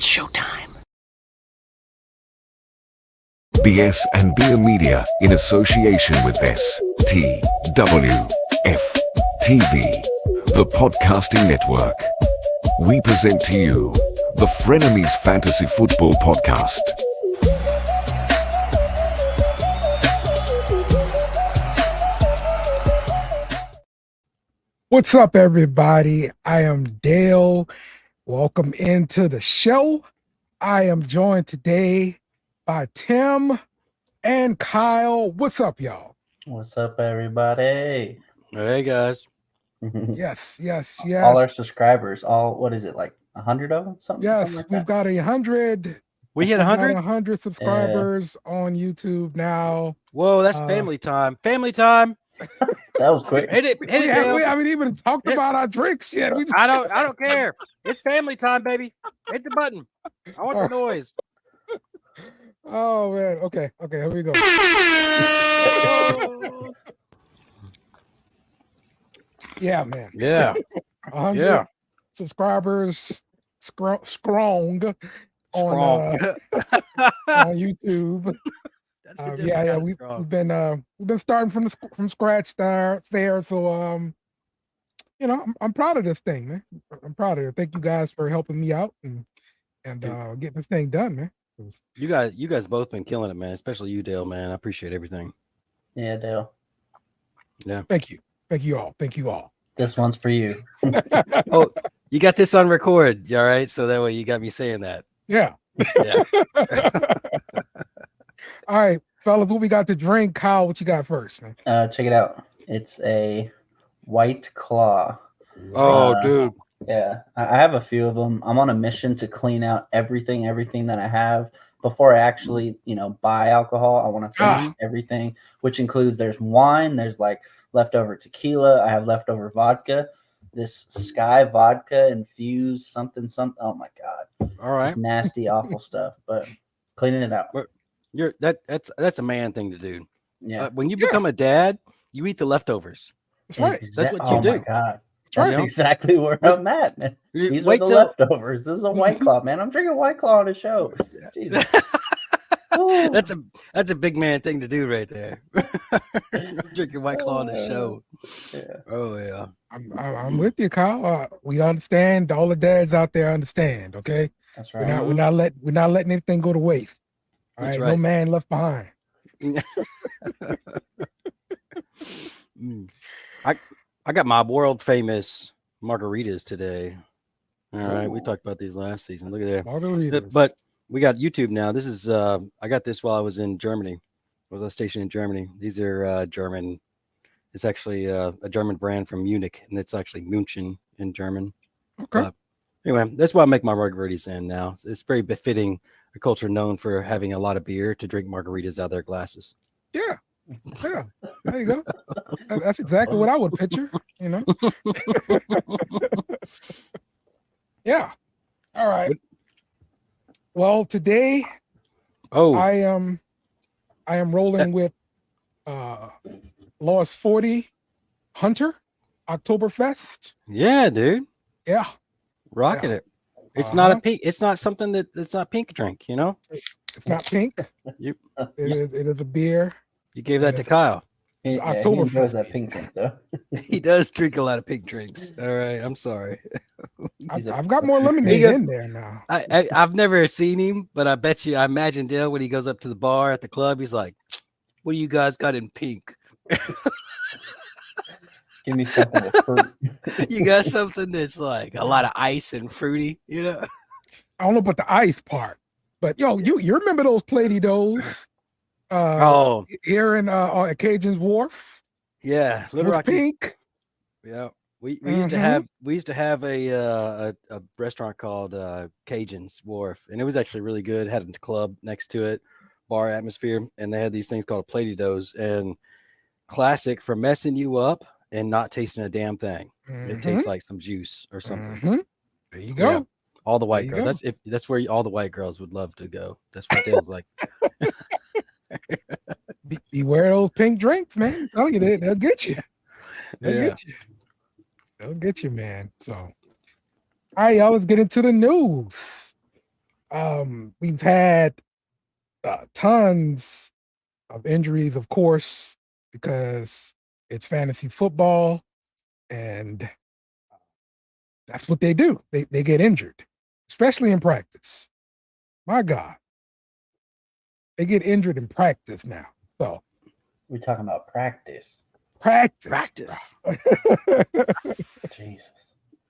It's showtime. BS and Beer Media in association with STWF TV, the podcasting network. We present to you the Frenemies Fantasy Football Podcast. What's up, everybody? I am Dale. Welcome into the show. I am joined today by Tim and Kyle. What's up, y'all? What's up, everybody? Hey, guys. Yes. All our subscribers, what is it, like 100 of them? Something like we've that? got 100. We hit 100? 100 subscribers on YouTube now. Whoa, that's family time. Family time. That was quick. Hit it, We Dale. haven't even talked about our drinks yet. I don't care. It's family time, baby. Hit the button. I want the noise. Oh, man. Okay, here we go. Yeah, man. Yeah. 100 subscribers strong on YouTube. We've been starting from scratch there. So I'm proud of this thing, man. I'm proud of it. Thank you guys for helping me out and getting this thing done, man. You guys both been killing it, man. Especially you, Dale, man. I appreciate everything. Yeah, Dale. Yeah. Thank you all. This one's for you. Oh, you got this on record, all right? So that way you got me saying that. Yeah. All right, fellas, what we got to drink? Kyle, what you got first, man? Check it out. It's a White Claw. Oh, dude. Yeah, I have a few of them. I'm on a mission to clean out everything that I have before I actually, buy alcohol. I want to finish everything, which includes there's wine, there's like leftover tequila, I have leftover vodka, this Sky vodka infused something. Oh my god! All right, just nasty, awful stuff. But cleaning it out. That's a man thing to do. Yeah. When you become a dad, you eat the leftovers. That's right. That's what you do. Oh my god. That's exactly where I'm at, man. These are the leftovers. This is a White Claw, man. I'm drinking White Claw on the show. Jesus. That's a big man thing to do right there. Drinking White Claw on the show. Yeah. Oh yeah. I'm with you, Kyle. We understand. All the dads out there understand. Okay. That's right. We're not letting anything go to waste. All right. No man left behind. I got my world famous margaritas today. All right, we talked about these last season. Look at that. Margaritas. But we got YouTube now. This is I got this while I was in Germany. I was on station in Germany. These are German. It's actually a German brand from Munich, and it's actually München in German. Okay. Anyway, that's why I make my margaritas in now. It's very befitting a culture known for having a lot of beer to drink margaritas out of their glasses. Yeah. There you go. That's exactly what I would picture, Yeah. All right. Well, today I am rolling with Lost 40 Hunter Oktoberfest. Yeah, dude. Yeah. Rocking it. It's not a pink. It's not something that's not pink drink, It's not pink. It is a beer. You gave that to Kyle. He knows that pink drink, though. He does drink a lot of pink drinks. All right, I'm sorry. I've got more lemonade in there now. I've never seen him, but I imagine Dale when he goes up to the bar at the club, he's like, "What do you guys got in pink?" Give me something with fruit. You got something that's like a lot of ice and fruity, I don't know about the ice part, but you remember those Play-Dohs? Here in Cajun's Wharf. Yeah, Little Rock pink. Yeah, we used to have a restaurant called Cajun's Wharf, and it was actually really good. It had a club next to it, bar atmosphere, and they had these things called Play-Dohs, and classic for messing you up and not tasting a damn thing. It tastes like some juice or something. There you go. Yeah. All the white girls. That's where all the white girls would love to go. That's what Dale's like. Beware those pink drinks, man. Tell you they'll get you. They'll get you, man. So, all right, y'all. Let's get into the news. We've had tons of injuries, of course, because it's fantasy football, and that's what they do. They get injured, especially in practice. My God, they get injured in practice now. So we're talking about practice. Practice. Jesus.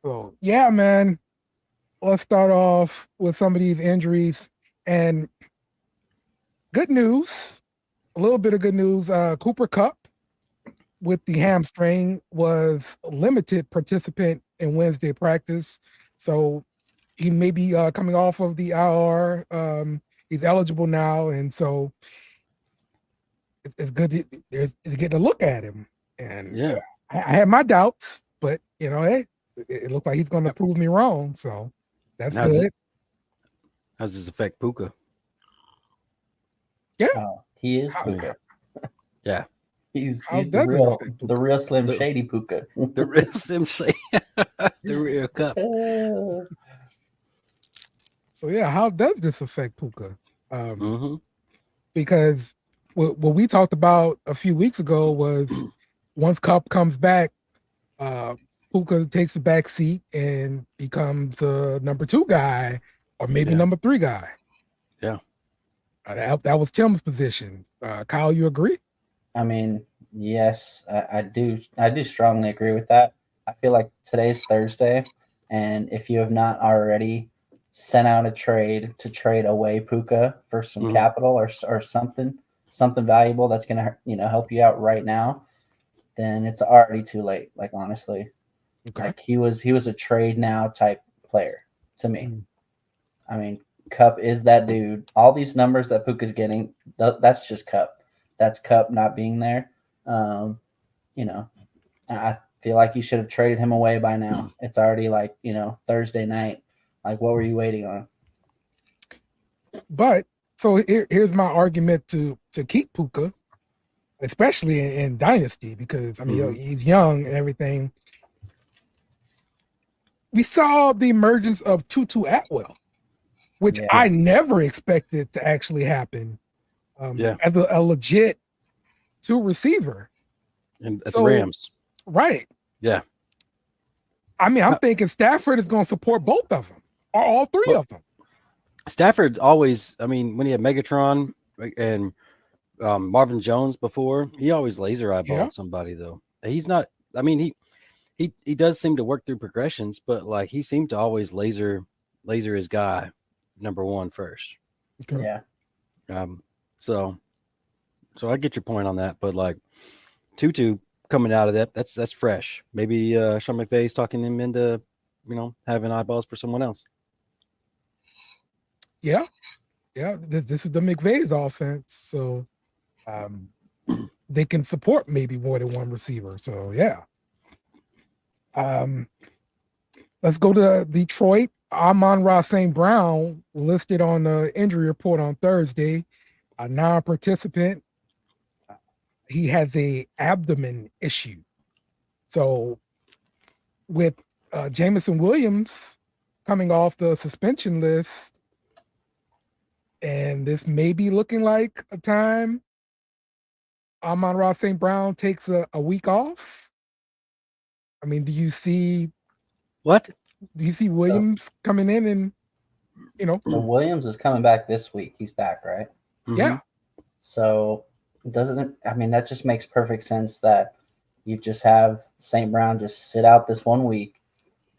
So yeah, man. Let's start off with some of these injuries and good news. A little bit of good news. Cooper Kupp with the hamstring was a limited participant in Wednesday practice. So he may be coming off of the IR. He's eligible now. And so it's good to get a look at him. And yeah, I had my doubts, but hey, it looks like he's going to prove me wrong. So that's good. How does this affect Puka? Yeah. He is Puka. Yeah. He's the real Slim Shady Puka. The real Slim Shady. The real Kupp. So yeah, how does this affect Puka? Because what we talked about a few weeks ago was once Kupp comes back, Puka takes the back seat and becomes the number 2 guy or maybe number 3 guy. Yeah. That was Tim's position. Kyle, you agree? I mean, yes, I do. I do strongly agree with that. I feel like today's Thursday, and if you have not already sent out a trade to trade away Puka for some capital or something valuable that's going to help you out right now, then it's already too late. Like, honestly, like he was a trade now type player to me. I mean, Kupp is that dude. All these numbers that Puka's getting, that's just Kupp. That's Kupp not being there. I feel like you should have traded him away by now. It's already like, Thursday night. Like, what were you waiting on? But so here's my argument to keep Puka, especially in Dynasty, because I mean he's young and everything. We saw the emergence of Tutu Atwell, which I never expected to actually happen. As a legit 2 receiver. And at the Rams. Right. Yeah. I mean, I'm thinking Stafford is going to support both of them, or all 3 of them. Stafford's always, I mean, when he had Megatron and Marvin Jones before, he always laser eyeballed somebody, though. He's not, I mean, he does seem to work through progressions, but like he seemed to always laser his guy number 1 first. Okay. Yeah. So I get your point on that, but like Tutu coming out of that's fresh. Maybe Sean McVay's talking him into, having eyeballs for someone else. Yeah. This is the McVay's offense, so they can support maybe more than 1 receiver. So yeah. Let's go to Detroit. Amon-Ra St. Brown listed on the injury report on Thursday. A non-participant. He has a abdomen issue. So with Jameson Williams coming off the suspension list, and this may be looking like a time Amon-Ra St. Brown takes a week off. I mean, do you see Williams coming in and So Williams is coming back this week. He's back, right? Yeah. So that just makes perfect sense that you just have St. Brown just sit out this 1 week,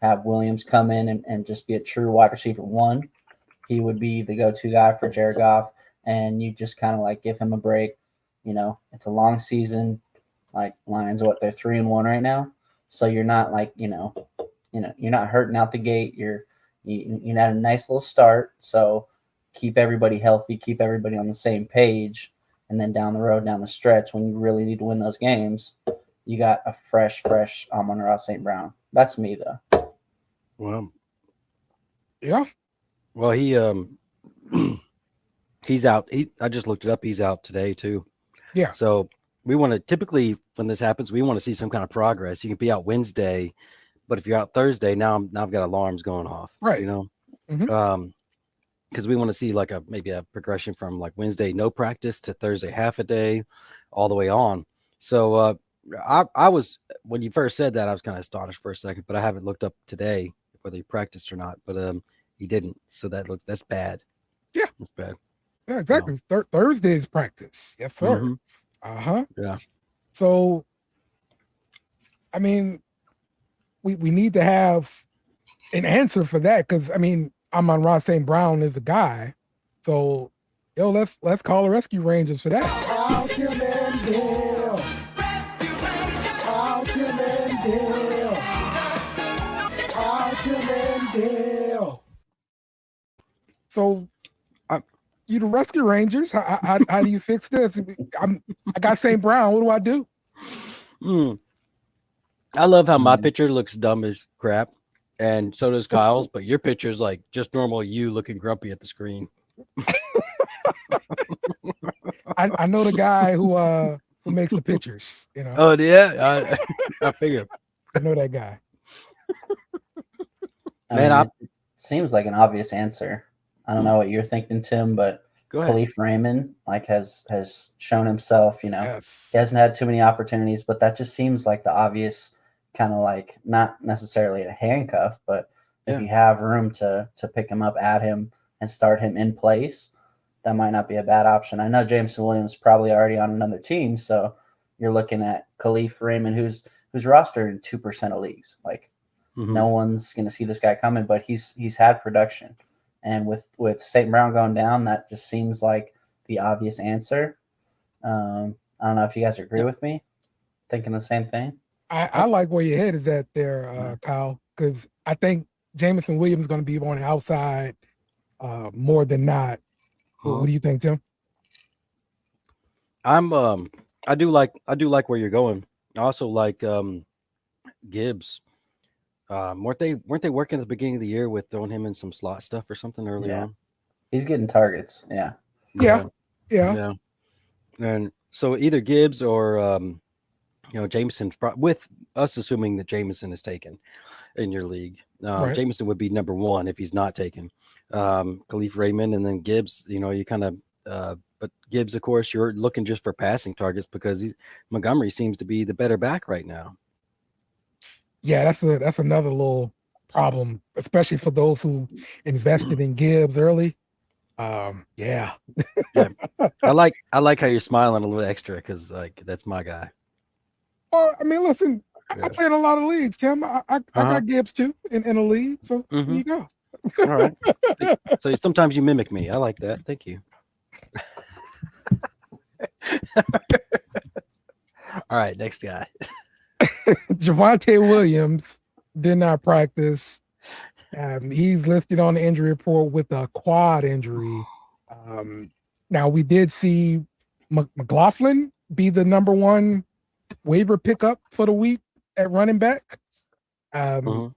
have Williams come in and just be a true wide receiver 1. He would be the go-to guy for Jared Goff, and you just kind of like give him a break. It's a long season. Like Lions, they're 3-1 right now. So you're not like, you're not hurting out the gate. You had a nice little start. So keep everybody healthy, keep everybody on the same page. And then down the road, down the stretch, when you really need to win those games, you got a fresh Amon-Ra St. Brown. That's me, though. Well, yeah. Well, he's out. I just looked it up. He's out today too. Yeah. So we want to typically when this happens, we want to see some kind of progress. You can be out Wednesday, but if you're out Thursday, now I've got alarms going off. Right. because we want to see like maybe a progression from like Wednesday no practice to Thursday half a day, all the way on. So I was, when you first said that, I was kind of astonished for a second, but I haven't looked up today whether he practiced or not. But he didn't, so that's bad. Yeah, that's bad. Yeah, exactly. Thursday's practice. Yes, sir. Mm-hmm. Yeah. So, I mean, we need to have an answer for that, because I mean, Amon-Ra St. Brown is a guy. So, let's call the Rescue Rangers for that. Call Tim and Dale. Call Tim and Dale. Call Tim and Dale. So, you the Rescue Rangers. How do you fix this? I got St. Brown. What do I do? I love how my picture looks dumb as crap, and so does Kyle's. But your picture's like just normal you looking grumpy at the screen. I know the guy who makes the pictures. You know. Oh yeah, I figured. I know that guy. Man, it seems like an obvious answer. I don't know what you're thinking, Tim, but Khalif Raymond has shown himself. You know, he hasn't had too many opportunities, but that just seems like the obvious kind of like, not necessarily a handcuff, but if you have room to pick him up, add him, and start him in place, that might not be a bad option. I know Jameson Williams probably already on another team, so you're looking at Khalif Raymond, who's rostered in 2% of leagues. Like, no one's going to see this guy coming, but he's had production. And with St. Brown going down, that just seems like the obvious answer. I don't know if you guys agree with me, thinking the same thing. I like where your head is at there, Kyle, because I think Jameson Williams is going to be on the outside more than not. What do you think, Tim? I do like where you're going. I also like Gibbs. Weren't they working at the beginning of the year with throwing him in some slot stuff or something early on? He's getting targets. Yeah. And so either Gibbs or Jameson, with us assuming that Jameson is taken in your league. Jameson would be number one if he's not taken. Khalif Raymond, and then Gibbs. You kind of but Gibbs, of course, you're looking just for passing targets because Montgomery seems to be the better back right now. Yeah, that's another little problem, especially for those who invested in Gibbs early. Yeah. I like how you're smiling a little extra because that's my guy. Well, I mean, listen, I play in a lot of leagues, Tim. I got Gibbs too in a league, so there you go. All right. So sometimes you mimic me. I like that. Thank you. All right, next guy. Javonte Williams did not practice. He's listed on the injury report with a quad injury. Now, we did see McLaughlin be the number one waiver pickup for the week at running back. I'm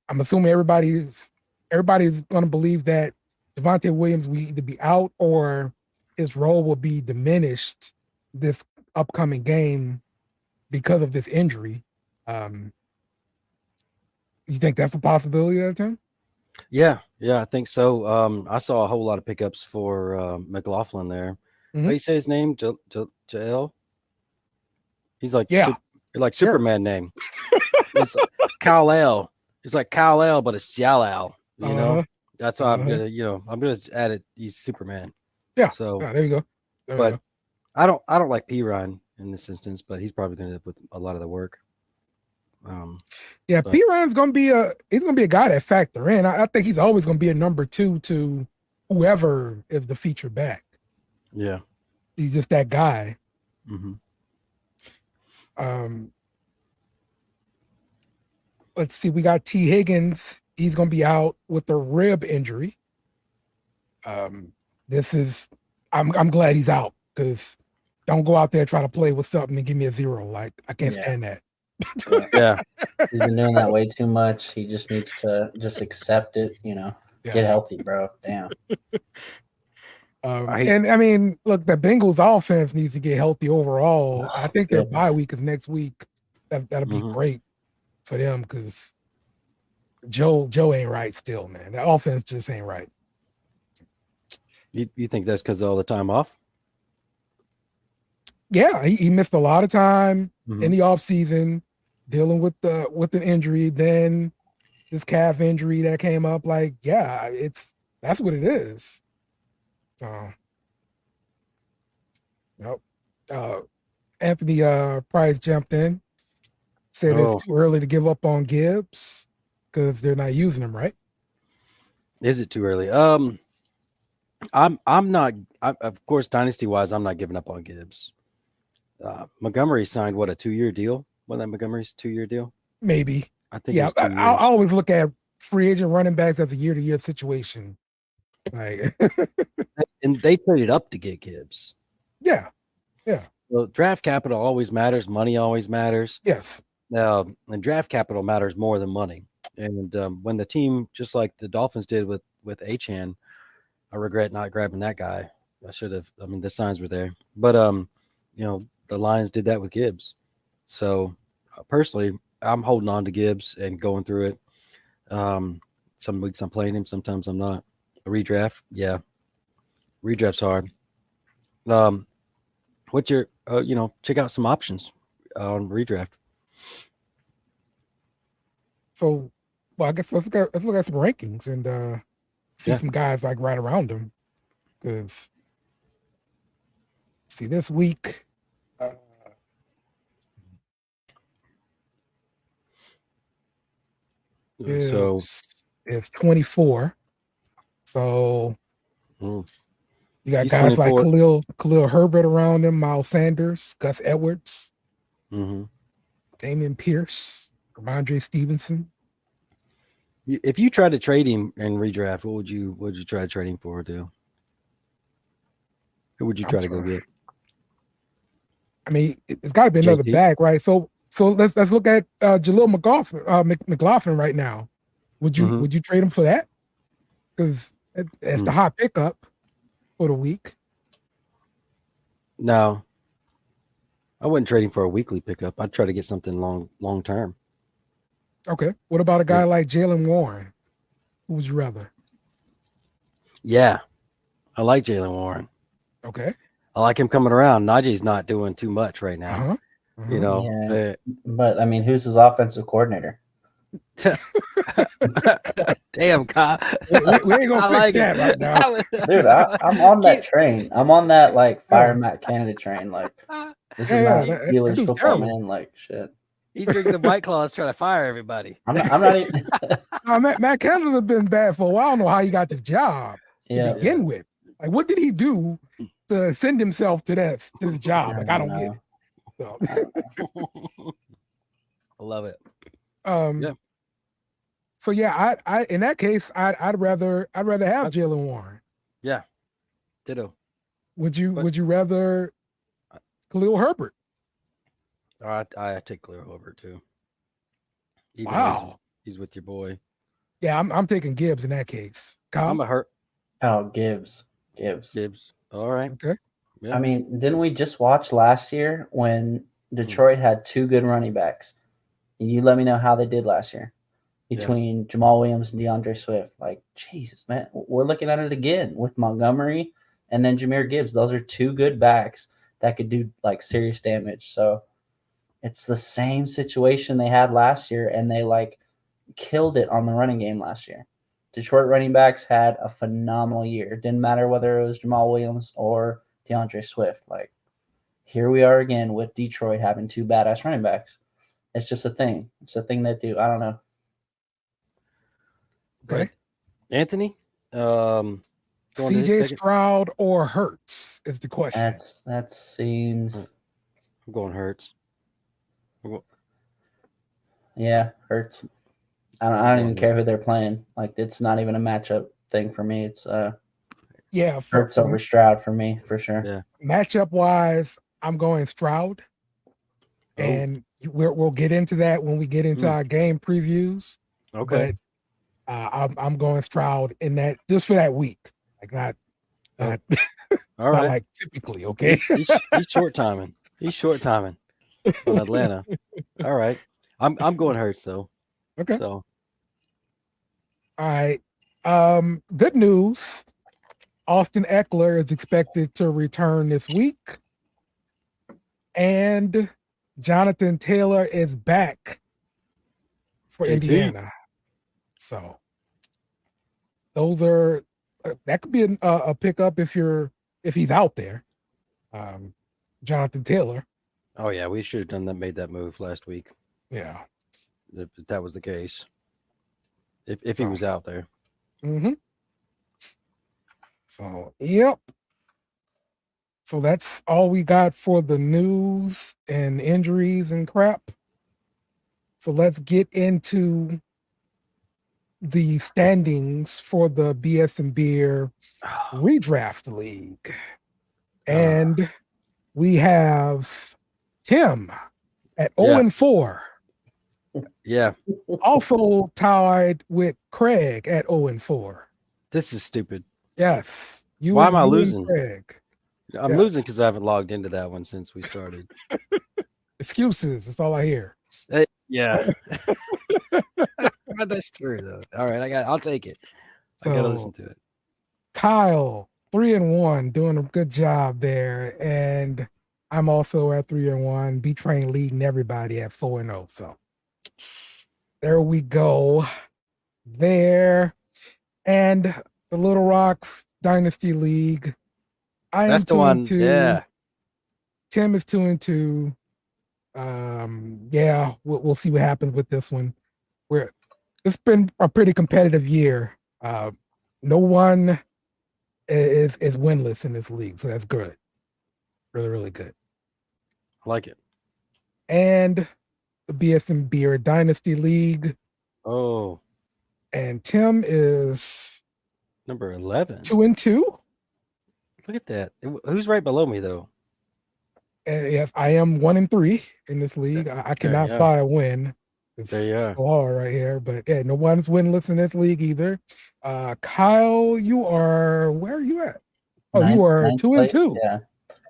assuming everybody's going to believe that Javonte Williams will either be out or his role will be diminished this upcoming game because of this injury. You think that's a possibility there, Tim? Yeah, I think so. I saw a whole lot of pickups for McLaughlin there. How do you say his name? Jael? He's like, like Superman name. It's Kal-El. It's like Kal-El, but it's Jalal. You know, that's why I'm gonna add it. He's Superman. Yeah. So there you go. But I don't like P-Ryan in this instance, but he's probably gonna end up with a lot of the work. P-Ryan's gonna be a guy that factor in. I think he's always gonna be a number two to whoever is the feature back. Yeah, he's just that guy. Let's see. We got T. Higgins. He's gonna be out with a rib injury. I'm glad he's out, because don't go out there trying to play with something and give me a 0. Like, I can't stand that. Yeah. He's been doing that way too much. He just needs to just accept it, Get healthy, bro. Damn. And I mean, look, the Bengals offense needs to get healthy overall. I think their bye week is next week. That'll be great for them, because Joe ain't right still, man. The offense just ain't right. You think that's because of all the time off? Yeah, he missed a lot of time in the offseason dealing with an injury. Then this calf injury that came up. Like, yeah, that's what it is. So, nope. Anthony Price jumped in, said it's too early to give up on Gibbs because they're not using him, right? Is it too early? I'm not. Of course, dynasty wise, I'm not giving up on Gibbs. Montgomery signed what, a 2-year deal? Wasn't that Montgomery's 2-year deal? Maybe. I think. Yeah, I always look at free agent running backs as a year-to-year situation. Like, and they traded up to get Gibbs. Yeah. Well, draft capital always matters. Money always matters. Yes. And draft capital matters more than money. And when the team, just like the Dolphins did with Achane, I regret not grabbing that guy. I should have. I mean, the signs were there, but the Lions did that with Gibbs. So personally, I'm holding on to Gibbs and going through it. Some weeks I'm playing him, sometimes I'm not. A redraft, yeah. Redraft's hard. What's your check out some options on redraft. So, well, I guess let's look at some rankings and see some guys like right around him. Because see, this week it's 24. So you got He's guys 24. like Khalil Herbert around him, Miles Sanders, Gus Edwards, Damian Pierce, Ramondre Stevenson. If you tried to trade him in redraft, what would you try to trade him for, do? Who would you try to go get? I mean, it's got to be another back, right? So let's look at Jaleel McLaughlin right now. Would you trade him for that? Because it's the hot pickup for the week. No, I wouldn't trade him for a weekly pickup. I'd try to get something long term. Okay. What about a guy like Jalen Warren? Who would you rather? Yeah, I like Jalen Warren. Okay. I like him coming around. Najee's not doing too much right now. But I mean, who's his offensive coordinator? Damn, Kyle. We ain't gonna fix that right now. Dude, I'm on that train. I'm on that fire Matt Canada train. This is not Steelers football, man. Like shit. He's drinking the White Claws trying to fire everybody. I'm not even. Matt Canada's been bad for a while. I don't know how he got this job to begin with. Like, what did he do to send himself to this job? I don't get it. So. I love it. So yeah, I in that case, I'd rather have Jalen Warren. Yeah. Ditto. Would you rather Khalil Herbert? I take Khalil Herbert too. Even he's with your boy. Yeah, I'm taking Gibbs in that case. Kyle? I'm a hurt. Oh, Gibbs. All right. Okay. Yeah. I mean, didn't we just watch last year when Detroit had 2 good running backs? You let me know how they did last year between Jamal Williams and DeAndre Swift. Like, Jesus, man. We're looking at it again with Montgomery and then Jahmyr Gibbs. Those are 2 good backs that could do serious damage. So it's the same situation they had last year, and they killed it on the running game last year. Detroit running backs had a phenomenal year. It didn't matter whether it was Jamal Williams or DeAndre Swift. Here we are again with Detroit having 2 badass running backs. It's just a thing. It's a thing they do. I don't know. Okay. Anthony? CJ Stroud or Hurts is the question. That seems. I'm going Hurts. Yeah, Hurts. I don't even care who they're playing. It's not even a matchup thing for me. It's Hurts over Stroud for me for sure. Yeah. Matchup wise, I'm going Stroud, and we'll get into that when we get into our game previews. Okay. But I'm going Stroud in that just for that week, not all right. Typically. Okay. He's short timing. He's short timing on Atlanta. All right. I'm going Hurts though. Okay. So All right. Good news. Austin Eckler is expected to return this week. And Jonathan Taylor is back for JT. Indiana. So those are that could be a pickup if he's out there. Jonathan Taylor. Oh yeah, we should have made that move last week. Yeah. If that was the case. If he was out there. Mm-hmm. So, yep. So that's all we got for the news and injuries and crap. So let's get into the standings for the BS and Beer Redraft League. And we have Tim at 0-4. Yeah. Also tied with Craig at 0-4. This is stupid. Yes. Why am I losing? Craig. I'm losing because I haven't logged into that one since we started. Excuses. That's all I hear. Yeah. But that's true though. All right, I'll take it. I gotta listen to it. Kyle, 3-1, doing a good job there. And I'm also at 3-1. B-Train leading everybody at 4-0. So there we go. There. And the Little Rock Dynasty League. That's the one. Yeah. Tim is 2-2. Yeah, we'll see what happens with this one. It's been a pretty competitive year. No one is winless in this league, so that's good. Really, really good. I like it. And the BSM Beer Dynasty League. Oh. And Tim is number 11. 2-2. Look at that. Who's right below me though? And yes, I am 1-3 in this league. I cannot buy a win. It's so hard right here, but yeah, no one's winless in this league either. Kyle, where are you at? Oh, you are 2-2. Yeah.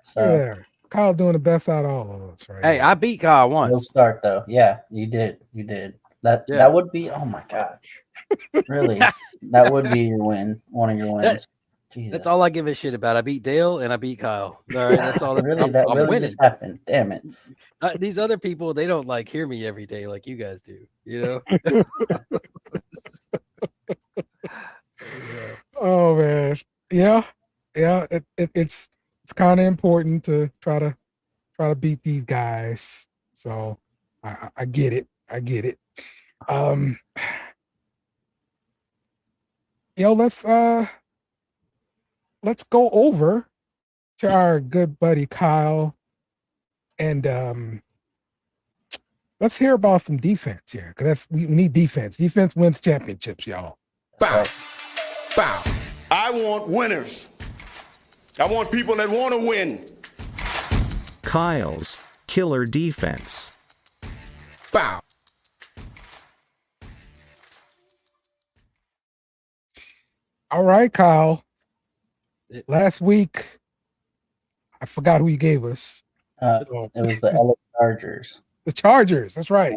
So, Kyle doing the best out of all of us, right? Hey, I beat Kyle once. We'll start though. Yeah, you did. That would be. Oh my gosh, really? That would be your win. One of your wins. That's all I give a shit about. I beat Dale and I beat Kyle. All right, that's all. Really, I'm really winning. just happened. Damn it. These other people, they don't like hear me every day like you guys do. You know. Oh man, yeah. It's kind of important to try to beat these guys. So I get it. Let's go over to our good buddy Kyle, and let's hear about some defense here, because we need defense. Defense wins championships, y'all. Bow. I want winners. I want people that want to win. Kyle's killer defense. Bow. All right, Kyle. Last week, I forgot who you gave us. It was the LA Chargers. The Chargers, that's right.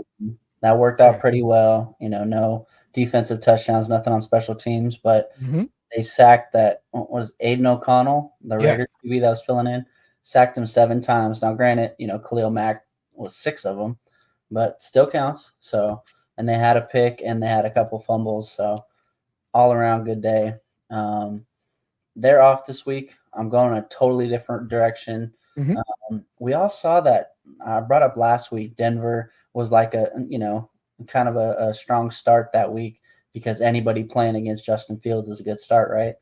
That worked out pretty well. No defensive touchdowns, nothing on special teams, but they sacked was Aiden O'Connell, the Raiders QB that was filling in, sacked him 7 times. Now, granted, Khalil Mack was 6 of them, but still counts. So, and they had a pick and they had a couple fumbles. So, all around good day. They're off this week. I'm going a totally different direction. We all saw that. I brought up last week. Denver was like kind of a strong start that week because anybody playing against Justin Fields is a good start, right?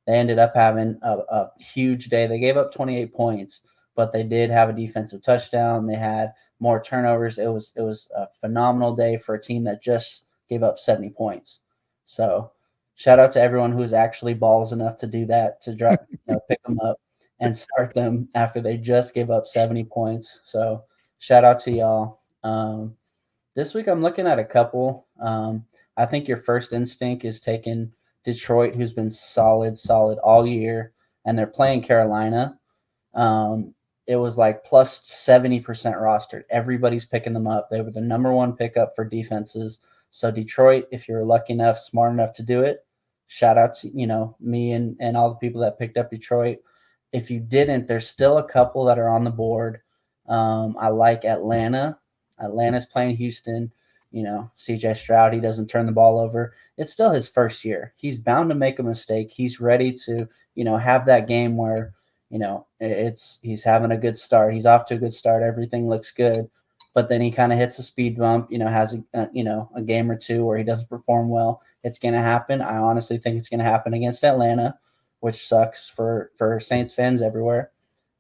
They ended up having a huge day. They gave up 28 points, but they did have a defensive touchdown. They had more turnovers. It was a phenomenal day for a team that just gave up 70 points. So shout out to everyone who's actually balls enough to do that, to pick them up and start them after they just gave up 70 points. So shout out to y'all. This week I'm looking at a couple. I think your first instinct is taking Detroit, who's been solid all year, and they're playing Carolina. It was like plus 70% rostered. Everybody's picking them up. They were the number 1 pickup for defenses. So Detroit, if you're lucky enough, smart enough to do it, shout out to, me and all the people that picked up Detroit. If you didn't, there's still a couple that are on the board. I like Atlanta. Atlanta's playing Houston. CJ Stroud, he doesn't turn the ball over. It's still his first year. He's bound to make a mistake. He's ready to, have that game where, he's having a good start. He's off to a good start. Everything looks good. But then he kind of hits a speed bump, has a game or two where he doesn't perform well. It's going to happen. I honestly think it's going to happen against Atlanta, which sucks for Saints fans everywhere.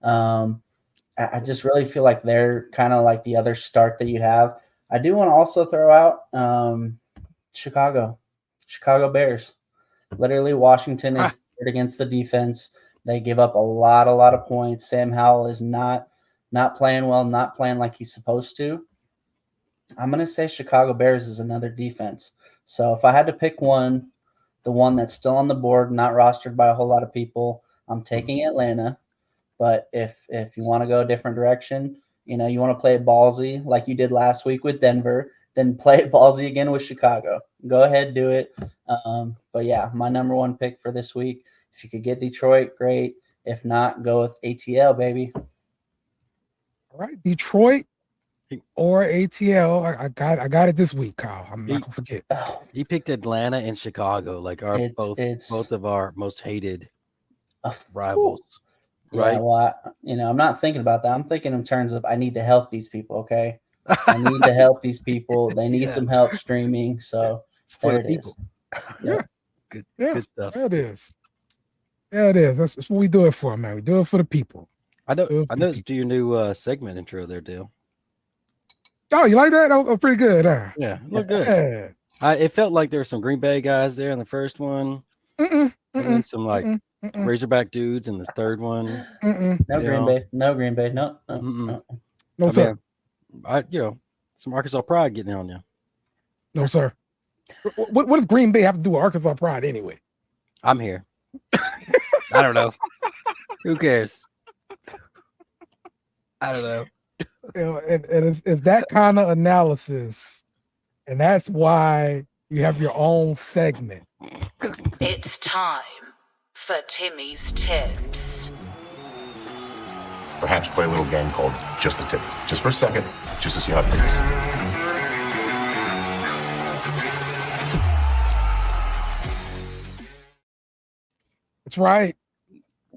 I just really feel like they're kind of like the other start that you have. I do want to also throw out Chicago Bears. Literally, Washington is against the defense. They give up a lot of points. Sam Howell is not playing well, not playing like he's supposed to. I'm going to say Chicago Bears is another defense. So if I had to pick one, the one that's still on the board, not rostered by a whole lot of people, I'm taking Atlanta. But if you want to go a different direction, you want to play it ballsy like you did last week with Denver, then play it ballsy again with Chicago. Go ahead, do it. But yeah, my number one pick for this week. If you could get Detroit, great. If not, go with ATL, baby. All right, Detroit or ATL. I got it this week, Kyle. I'm not gonna forget. He picked Atlanta and Chicago, like both of our most hated rivals. Right. Yeah, well, I'm not thinking about that. I'm thinking in terms of I need to help these people. Okay, I need to help these people. They need some help streaming. So it's for the people. Yeah. Good stuff. There it is. Yeah, it is. That's what we do it for, man. We do it for the people. I noticed your new segment intro there, Dale. Oh, you like that? That was pretty good, huh? Yeah, look good. Yeah. It felt like there were some Green Bay guys there in the first one, and then some Razorback dudes in the third one. No Green Bay. No, sir. Some Arkansas pride getting on you. No, sir. What does Green Bay have to do with Arkansas pride anyway? I'm here. I don't know. Who cares? I don't know. And it's that kind of analysis, and that's why you have your own segment. It's time for Timmy's Tips. Perhaps play a little game called Just the Tip. Just for a second, just to see how it feels. That's right.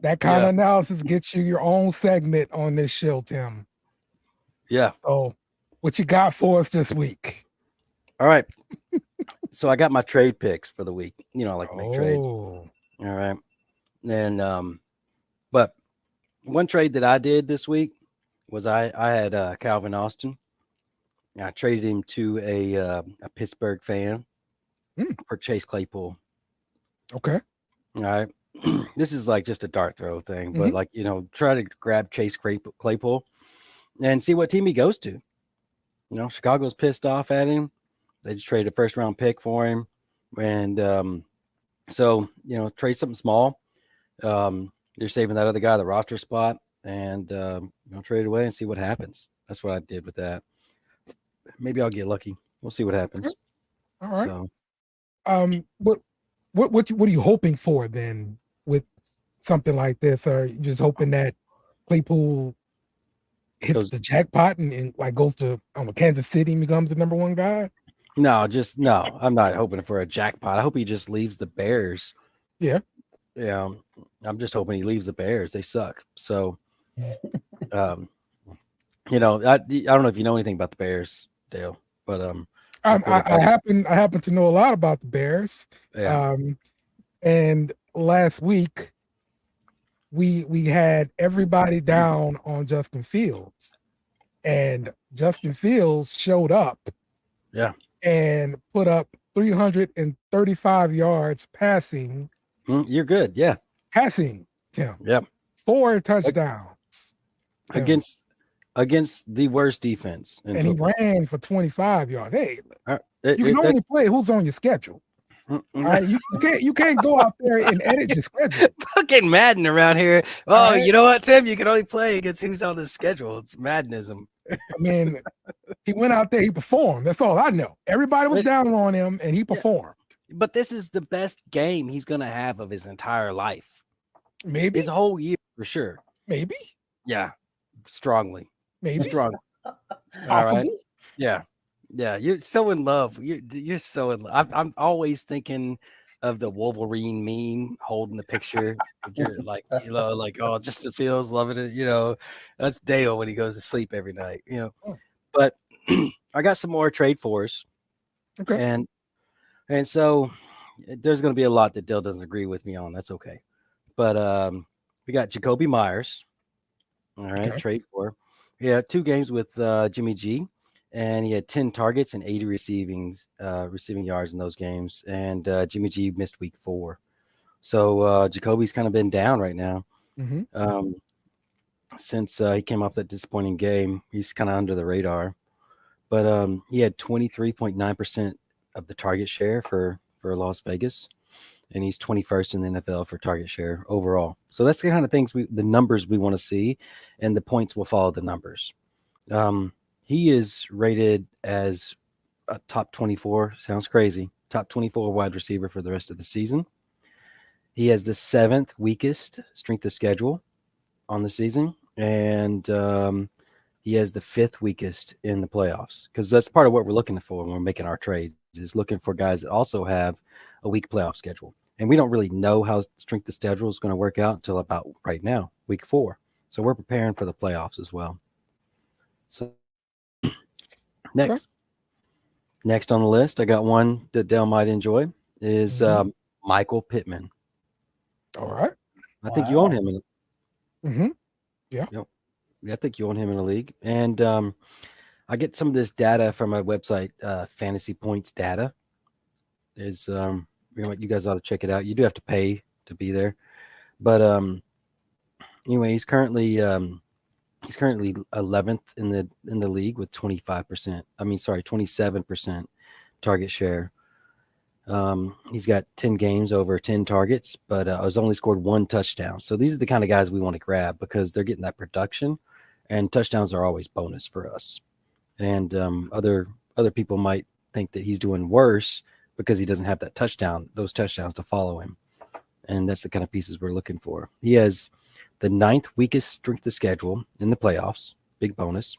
That kind of analysis gets you your own segment on this show, Tim. Yeah. So what you got for us this week? All right. So I got my trade picks for the week. I like to make trades. Oh. All right. And but one trade that I did this week was I had Calvin Austin. I traded him to a Pittsburgh fan for Chase Claypool. Okay. All right. This is like just a dart throw thing, but try to grab Chase Claypool and see what team he goes to. Chicago's pissed off at him. They just traded a first round pick for him. And so trade something small. You're saving that other guy the roster spot and trade it away and see what happens. That's what I did with that. Maybe I'll get lucky. We'll see what happens. All right. So, what are you hoping for then with something like this? Are you just hoping that Claypool hits the jackpot and goes to Kansas City and becomes the number one guy? No. I'm not hoping for a jackpot. I hope he just leaves the Bears. Yeah. Yeah. I'm just hoping he leaves the Bears. They suck. So, I don't know if you know anything about the Bears, Dale, but I happen to know a lot about the Bears. Yeah. And last week we had everybody down on Justin Fields, and Justin Fields showed up. Yeah. And put up 335 yards passing. You're good. Yeah. Passing, Tim. Yep. 4 touchdowns. Against the worst defense. And football. He ran for 25 yards. Hey, you can only play who's on your schedule. All right, you can't go out there and edit your schedule. Fucking Madden around here. Oh, right. You know what, Tim? You can only play against who's on the schedule. It's Maddenism. I mean, he went out there, he performed. That's all I know. Everybody was down on him, and he performed. But this is the best game he's gonna have of his entire life. Maybe his whole year for sure. Maybe. Yeah, strongly. Maybe. Strong. It's possible. All right. Yeah. Yeah. You're so in love. You're so in love. I'm always thinking of the Wolverine meme holding the picture. You're like, oh, Justin Fields loving it. That's Dale when he goes to sleep every night, But I got some more trade for us. Okay. And so there's going to be a lot that Dale doesn't agree with me on. That's okay. But we got Jacoby Myers. All right. Okay. Trade for. He had 2 games with Jimmy G, and he had 10 targets and 80 receiving yards in those games. And Jimmy G missed week 4. So Jacoby's kind of been down right now. Mm-hmm. Since he came off that disappointing game. He's kind of under the radar. But he had 23.9% of the target share for Las Vegas. And he's 21st in the NFL for target share overall. So that's the kind of things the numbers we want to see, and the points will follow the numbers. He is rated as a top 24. Sounds crazy. Top 24 wide receiver for the rest of the season. He has the 7th weakest strength of schedule on the season, and he has the 5th weakest in the playoffs, because that's part of what we're looking for when we're making our trades, is looking for guys that also have a weak playoff schedule. And we don't really know how strength of schedule is going to work out until about right now, week 4. So we're preparing for the playoffs as well. So next on the list, I got one that Dale might enjoy, is Michael Pittman. All right. I think you own him in Mm-hmm. Yeah. Yep. Yeah, I think you own him in the league. And I get some of this data from my website, Fantasy Points Data. Is you guys ought to check it out. You do have to pay to be there, but anyway, he's currently 11th in the league with 27% target share. He's got 10 games over 10 targets, but has only scored 1 touchdown. So these are the kind of guys we want to grab, because they're getting that production, and touchdowns are always bonus for us. And other people might think that he's doing worse because he doesn't have those touchdowns to follow him. And that's the kind of pieces we're looking for. He has the 9th weakest strength of schedule in the playoffs, big bonus.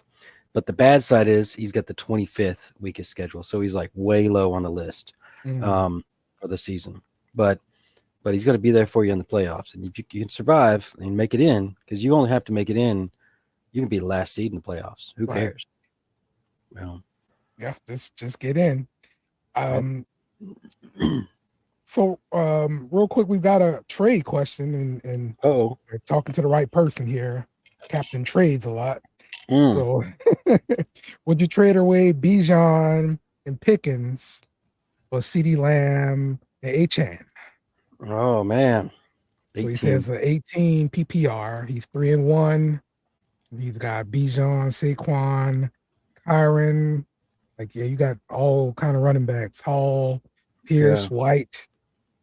But the bad side is he's got the 25th weakest schedule. So he's like way low on the list for the season. But he's going to be there for you in the playoffs. And if you can survive and make it in, because you only have to make it in, you can be the last seed in the playoffs. Who cares? Well, yeah, just get in. So real quick, we've got a trade question, and we're talking to the right person here. Captain trades a lot. So would you trade away Bijan and Pickens for CeeDee Lamb and Achane? Oh man. 18. So he says 18 PPR. He's 3-1. He's got Bijan, Saquon, Kyron. You got all kind of running backs: Hall, Pierce, White,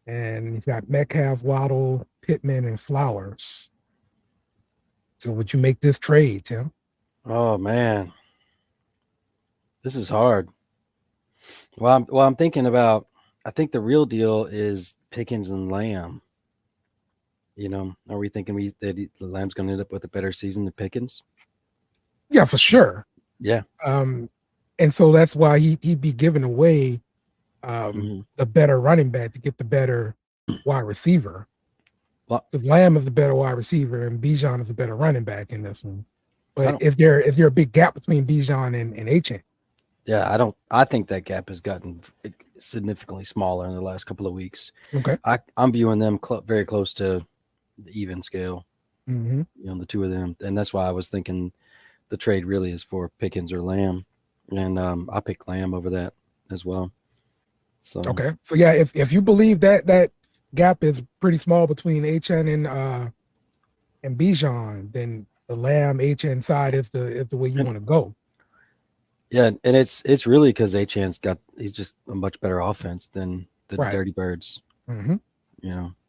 and he's got Metcalf, Waddle, Pittman, and Flowers. So would you make this trade, Tim? Oh man, this is hard. Well, I'm thinking about. I think the real deal is Pickens and Lamb. Are we thinking that the Lamb's going to end up with a better season than Pickens? Yeah, for sure. Yeah. And so that's why he'd be giving away the better running back to get the better wide receiver. Because Lamb is the better wide receiver and Bijan is the better running back in this one. But is there a big gap between Bijan and Achane? Yeah, I think that gap has gotten significantly smaller in the last couple of weeks. Okay. I'm viewing them very close to the even scale. Mm-hmm. The two of them. And that's why I was thinking the trade really is for Pickens or Lamb. And I pick Lamb over that as well. So okay. So yeah, if you believe that gap is pretty small between Achane and Bijan, then the Lamb Achane side is the way you want to go. Yeah, and it's really because Achane's he's just a much better offense than the Dirty Birds. Mm-hmm.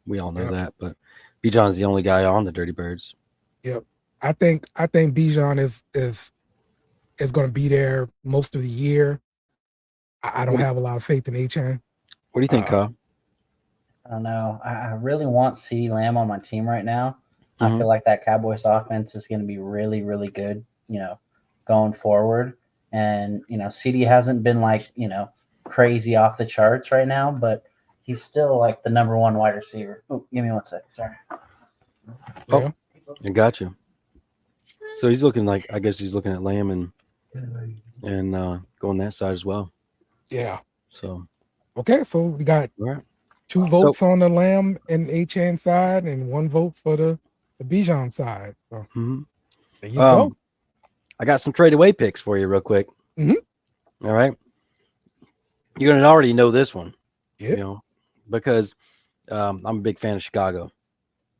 We all know that, but Bijan's the only guy on the Dirty Birds. Yep. I think Bijan is is going to be there most of the year. I don't have a lot of faith in HN. What do you think, Kyle? I don't know. I really want CeeDee Lamb on my team right now. Mhm. I feel like that Cowboys offense is going to be really, really good, going forward. And, CD hasn't been like, crazy off the charts right now, but he's still like the number one wide receiver. Oh, give me 1 second. Sorry. Oh, I got you. So he's looking like, I guess he's looking at Lamb and going that side as well. Yeah. So. Okay, so we got All right. 2 votes on the Lamb and HN side and 1 vote for the Bijan side. So there you go. I got some trade away picks for you real quick. Mhm. All right. You're going to already know this one. Yeah. Because I'm a big fan of Chicago.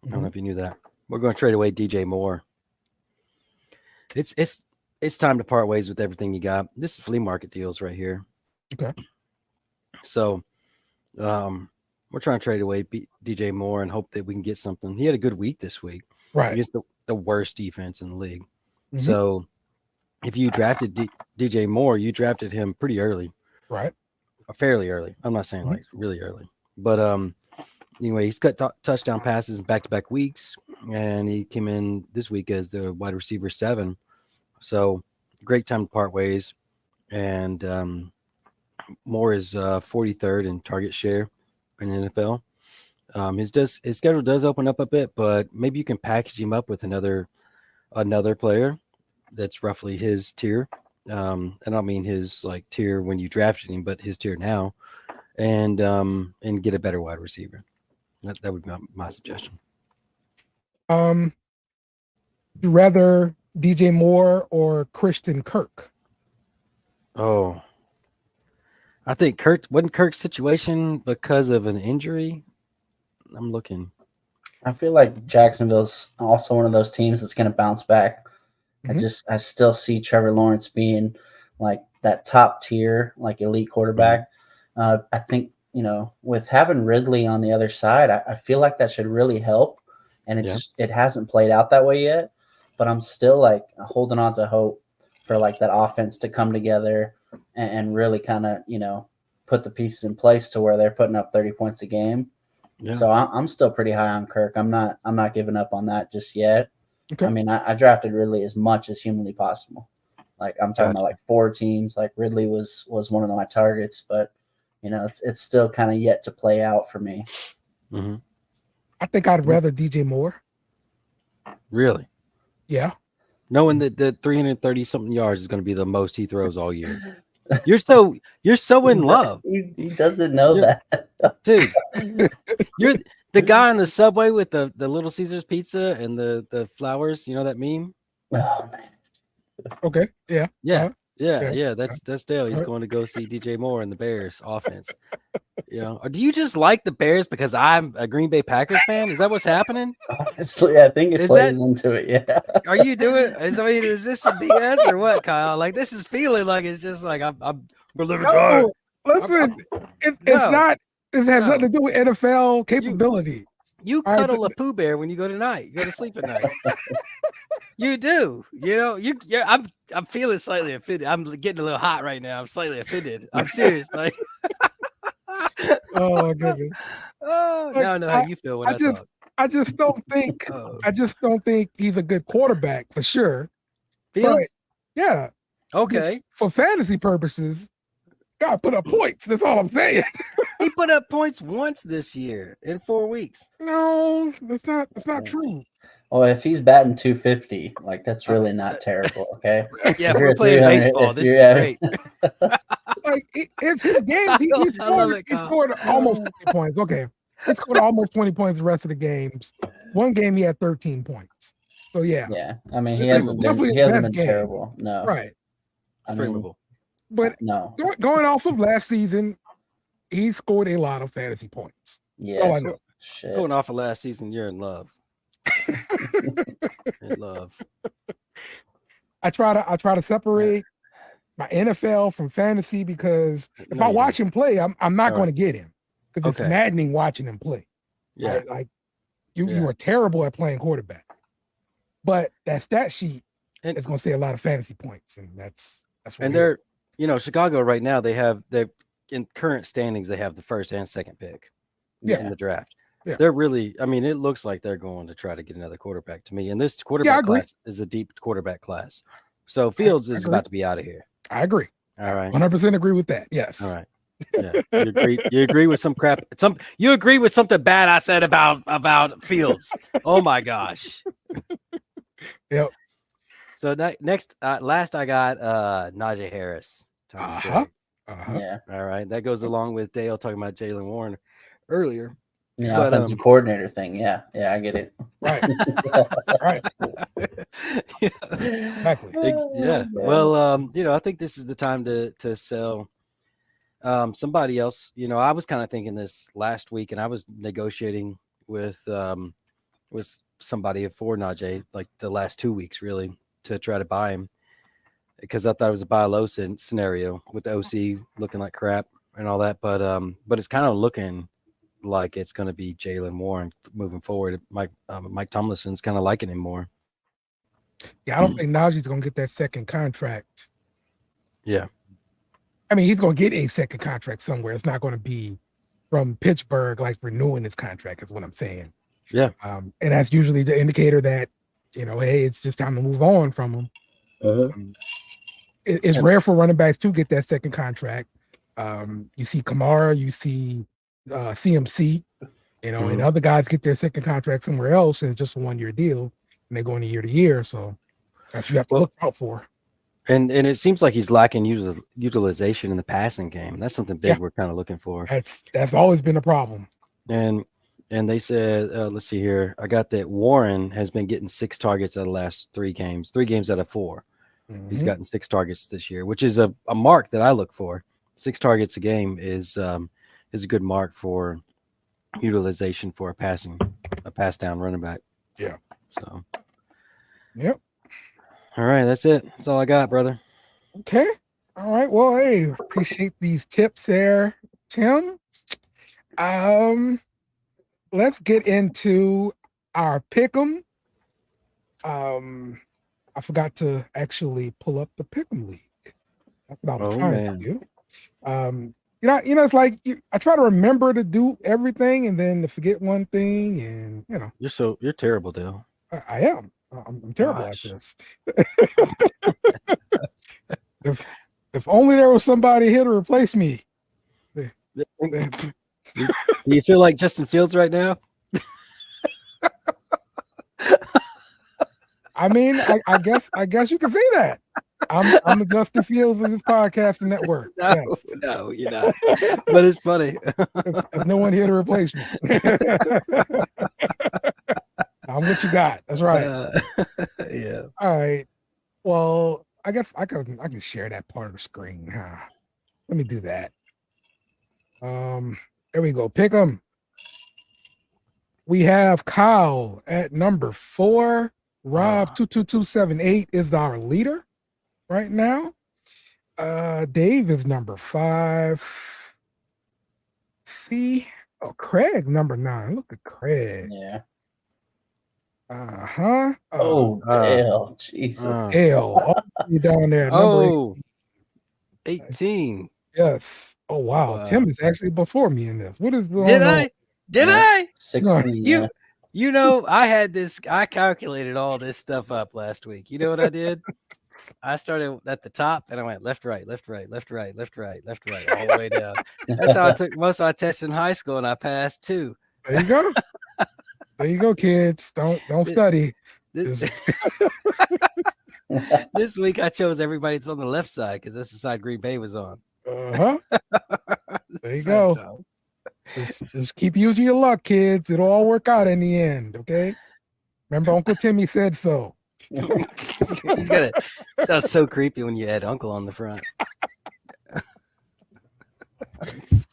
I don't know if you knew that. We're going to trade away DJ Moore. It's time to part ways with everything you got. This is flea market deals right here. Okay. So we're trying to trade away DJ Moore and hope that we can get something. He had a good week this week. Right. Against the worst defense in the league. So if you drafted DJ Moore, you drafted him pretty early. Right. Fairly early. I'm not saying like really early. But anyway, he's got touchdown passes in back-to-back weeks, and he came in this week as the wide receiver 7. So great time to part ways. And Moore is 43rd in target share in the NFL. His schedule does open up a bit, but maybe you can package him up with another player that's roughly his tier. I don't mean his like tier when you drafted him, but his tier now, and get a better wide receiver. That would be my suggestion. You rather DJ Moore or Christian Kirk? Oh, I think wasn't Kirk's situation because of an injury. I'm looking. I feel like Jacksonville's also one of those teams that's going to bounce back. I still see Trevor Lawrence being like that top tier, like elite quarterback. I think, with having Ridley on the other side, I feel like that should really help. And it hasn't played out that way yet, but I'm still like holding on to hope for like that offense to come together and really kind of, put the pieces in place to where they're putting up 30 points a game. Yeah. So I'm still pretty high on Kirk. I'm not giving up on that just yet. Okay. I mean, I drafted Ridley as much as humanly possible. Like I'm talking about like 4 teams. Like Ridley was one of my targets, but it's still kind of yet to play out for me. Mm-hmm. I think I'd rather DJ Moore. Really? Yeah. Knowing that the 330 something yards is going to be the most he throws all year. You're so in love. He doesn't know that, dude. You're the guy on the subway with the Little Caesars pizza and the flowers. You know that meme? Oh man. Okay. Yeah. Yeah. Yeah. That's Dale. He's going to go see DJ Moore and the Bears offense. Or do you just like the Bears because I'm a Green Bay Packers fan? Is that what's happening? Honestly, I think it's playing into it. Yeah. Are you doing? Is this a BS or what, Kyle? Like this is feeling like it's just like we're living. No, listen, it's not. It has nothing to do with NFL capability. You cuddle a Pooh Bear when you go to night. You go to sleep at night. You do. I'm feeling slightly offended. I'm getting a little hot right now. I'm slightly offended. I'm serious. Like. Oh my goodness. Oh, now I know how you feel when I talk. I just don't think he's a good quarterback for sure. Fields? But, yeah. Okay. For fantasy purposes, gotta put up points. That's all I'm saying. He put up points once this year in 4 weeks. No, that's not true. Well, if he's batting 250, like that's really not terrible. Okay. Yeah, we're playing baseball. This is great. Like it's his game. He scored almost 20 points. Okay. He scored almost 20 points the rest of the games. One game he had 13 points. So yeah. Yeah. I mean he hasn't been terrible. No. Right. Streamable. But no. Going off of last season, he scored a lot of fantasy points. Yeah. That's all I know. Shit. Going off of last season, you're in love. In love. I try to separate my NFL from fantasy because if I watch him play, I'm not going to get him because it's maddening watching him play. Yeah, like you are terrible at playing quarterback. But that stat sheet, it's going to say a lot of fantasy points, and that's what. And they're, Chicago right now, they're in current standings, they have the first and second pick in the draft. Yeah. They're really, it looks like they're going to try to get another quarterback to me. And this quarterback class is a deep quarterback class. So Fields is about to be out of here. I agree. All right. 100% agree with that. Yes. All right. Yeah. You agree with some crap. You agree with something bad I said about Fields. Oh my gosh. Yep. So last I got Najee Harris. Yeah. All right. That goes along with Dale talking about Jalen Warren earlier. Yeah, offensive coordinator thing. Yeah, I get it. Right. Right. Exactly. Yeah. Well, I think this is the time to sell somebody else. I was kind of thinking this last week, and I was negotiating with somebody for Najee like the last 2 weeks, really, to try to buy him, because I thought it was a buy low scenario with the OC looking like crap and all that. But it's kind of looking like it's going to be Jalen Warren moving forward. Mike Tomlinson's kind of liking him more. Yeah, I don't think Najee's going to get that second contract. Yeah. I mean, he's going to get a second contract somewhere. It's not going to be from Pittsburgh, like renewing his contract is what I'm saying. Yeah. And that's usually the indicator that, hey, it's just time to move on from him. It's rare for running backs to get that second contract. You see Kamara, you see CMC, and other guys get their second contract somewhere else, and it's just a 1-year deal, and they're going year to year. So that's what you have to look out for. And it seems like he's lacking utilization in the passing game. That's something big we're kind of looking for. That's always been a problem. And they said, let's see here. I got that Warren has been getting 6 targets out of the last 3 games, 3 games out of 4. He's gotten 6 targets this year, which is a mark that I look for. 6 targets a game is a good mark for utilization for a pass down running back. Yeah. So. Yep. All right, that's it. That's all I got, brother. Okay. All right. Well, hey, appreciate these tips there, Tim. Let's get into our pick'em. I forgot to actually pull up the pick'em league. That's what I was trying to do. It's like I try to remember to do everything and then to forget one thing, and You're terrible, Dale. I am. I'm terrible at this. If only there was somebody here to replace me. Do you feel like Justin Fields right now? I mean, I guess you can say that. I'm the Justin Fields of this podcasting network. No, you're not. But it's funny. There's no one here to replace me. I'm what you got. That's right. Yeah. All right. Well, I guess I can share that part of the screen. Huh? Let me do that. There we go. Pick 'em. We have Kyle at number 4. Rob 22278 is our leader right now. Dave is number 5. Craig number 9. Look at Craig. Yeah. Dale. Jesus. Dale. All the way down there. Number 18. Yes. Oh wow. Tim is actually before me in this. What is the Did I? 16. I had this. I calculated all this stuff up last week. You know what I did? I started at the top and I went left, right, left, right, left, right, left, right, left, right, all the way down. That's how I took most of my tests in high school, and I passed 2. There you go. There you go, kids. Don't study. This week I chose everybody that's on the left side because that's the side Green Bay was on. There you go. Just keep using your luck, kids. It'll all work out in the end, okay? Remember, Uncle Timmy said so. He's gonna sound so creepy when you add Uncle on the front.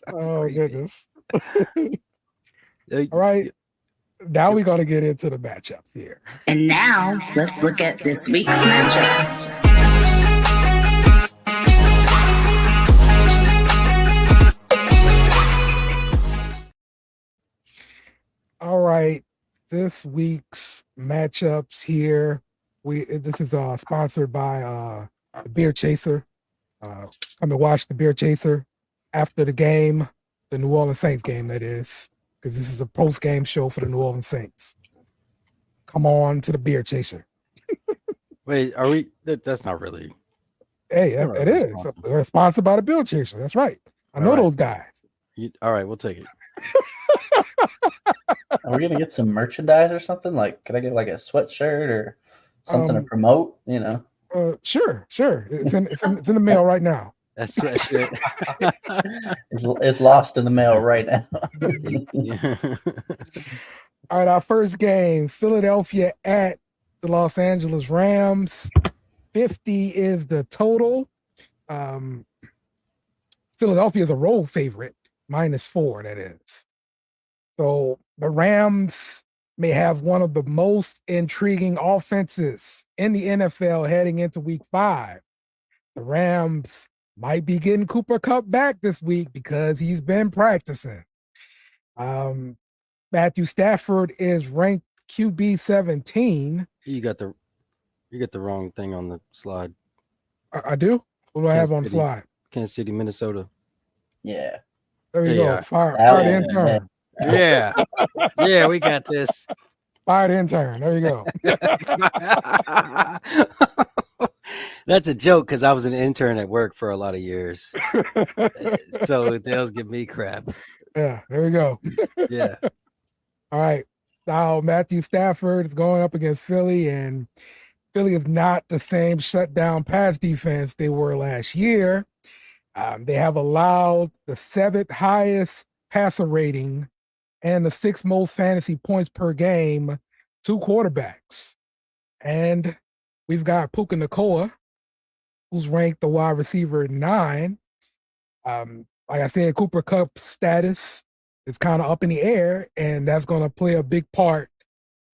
Oh goodness. All right. Now we got to get into the matchups here. And now let's look at this week's matchups. All right. This week's matchups here. This is sponsored by the Beer Chaser. Come and watch the Beer Chaser after the game, the New Orleans Saints game, that is, because this is a post-game show for the New Orleans Saints. Come on to the Beer Chaser. Wait, are we? That's not really. Hey, it is. We're sponsored by the Beer Chaser. That's right. I know those guys. All right, we'll take it. Are we gonna get some merchandise or something? Like, could I get like a sweatshirt or something to promote? You know. Sure. It's in the mail right now. That's sweatshirt. It's lost in the mail right now. All right, our first game, Philadelphia at the Los Angeles Rams. 50 is the total. Philadelphia is a road favorite, -4, that is. So the Rams may have one of the most intriguing offenses in the NFL heading into week 5. The Rams might be getting Cooper Kupp back this week because he's been practicing. Matthew Stafford is ranked QB 17. You got the wrong thing on the slide. I do? What do I have on the slide? Kansas City, Minnesota. Yeah. There you go. Fire the intern. Yeah. Yeah, we got this. Fire the intern. There you go. That's a joke because I was an intern at work for a lot of years. So they'll give me crap. Yeah, there we go. Yeah. All right. Now Matthew Stafford is going up against Philly, and Philly is not the same shutdown pass defense they were last year. They have allowed the 7th highest passer rating and the 6th most fantasy points per game to quarterbacks. And we've got Puka Nacua, who's ranked the wide receiver 9. Like I said, Cooper Kupp's status is kind of up in the air, and that's going to play a big part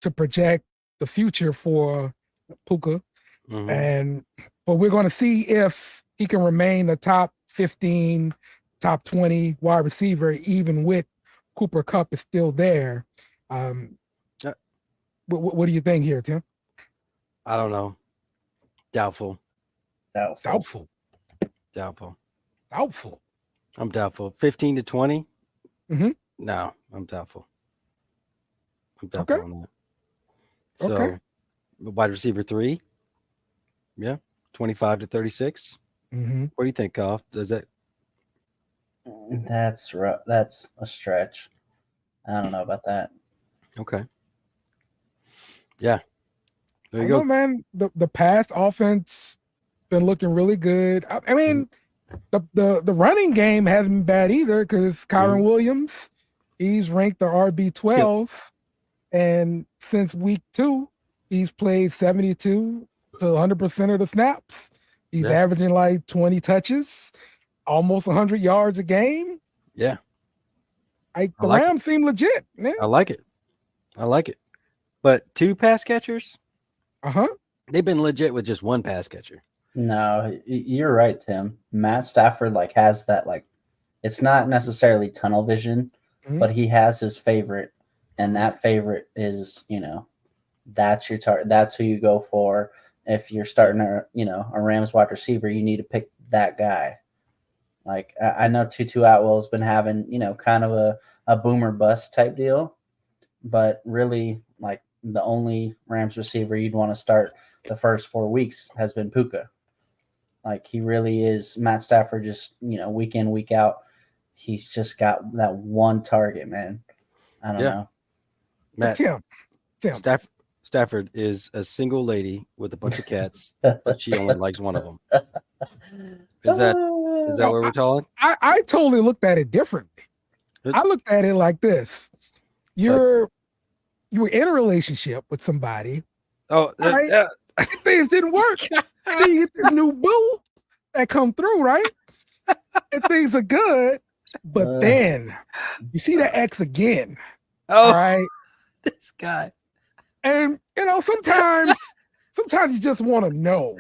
to project the future for Puka. But we're going to see if he can remain the top 15, top 20 wide receiver, even with Cooper Kupp is still there. What do you think here, Tim? I don't know. Doubtful. I'm doubtful. 15 to 20? Mm-hmm. No, I'm doubtful. on that. So wide receiver 3. Yeah. 25 to 36. Mm-hmm. What do you think, Goff? Does that? That's rough. That's a stretch. I don't know about that. Okay. Yeah. There you go, go, man. The pass offense been looking really good. I mean, the running game hasn't been bad either because Kyron Williams, he's ranked the RB12, and since week 2, he's played 72 to 100% of the snaps. He's averaging like 20 touches, almost 100 yards a game. Yeah. The Rams seem legit, man. I like it. But 2 pass catchers? They've been legit with just 1 pass catcher. No, you're right, Tim. Matt Stafford has that, it's not necessarily tunnel vision, but he has his favorite, and that favorite is, that's your target. That's who you go for. If you're starting a Rams wide receiver, you need to pick that guy. I know Tutu Atwell's been having, kind of a boomer bust type deal, but really, the only Rams receiver you'd want to start the first 4 weeks has been Puka. He really is. Matt Stafford just, week in, week out, he's just got that one target, man. I don't know. Matt, Tim. Stafford is a single lady with a bunch of cats, but she only likes one of them. Is that what we're talking? I totally looked at it differently. I looked at it like this. You were in a relationship with somebody. Things didn't work. Then you get this new boo that come through, right? And things are good, but then you see that ex again. All right. This guy. And sometimes you just want to know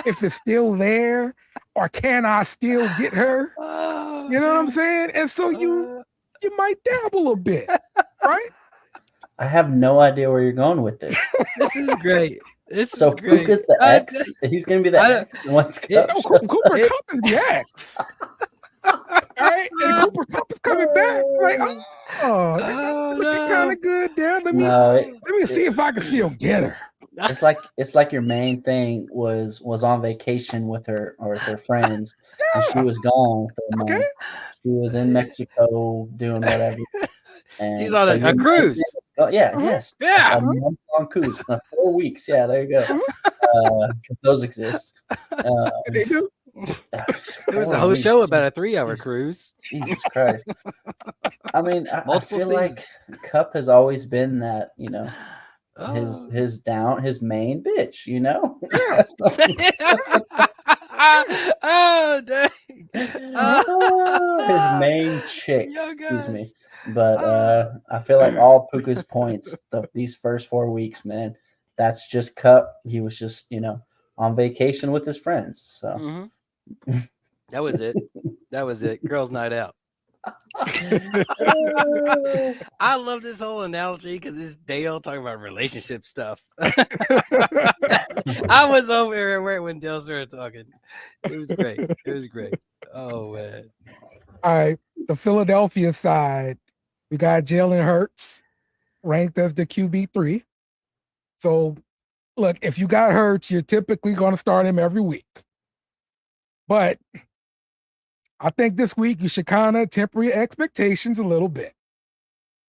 if it's still there or can I still get her? You know what I'm saying? And so you might dabble a bit, right? I have no idea where you're going with this. This is great. So Puka's the X. He's gonna be the X. And what's Cooper Cup is the X. All right, and Cooper Cup is coming back. Like, looking kind of good there. Let me see if I can still get her. It's like your main thing was on vacation with her friends, and she was gone for a month. She was in Mexico doing whatever. And she's on a cruise. Yes. A month-long cruise. 4 weeks. Yeah, there you go. Those exist. They do. There was a whole show about a 3-hour cruise. Jesus Christ. I mean, I feel like Cup has always been that, his main bitch, Oh, dang. His main chick. Excuse me. But I feel like all Puka's points these first 4 weeks, man, that's just Cup. He was just, on vacation with his friends. So that was it. Girls' night out. I love this whole analogy because it's Dale talking about relationship stuff. I was over here when Dale started talking. It was great. Oh, man. All right. The Philadelphia side, we got Jalen Hurts ranked as the QB3. So, look, if you got Hurts, you're typically going to start him every week. But I think this week you should kind of temper your expectations a little bit.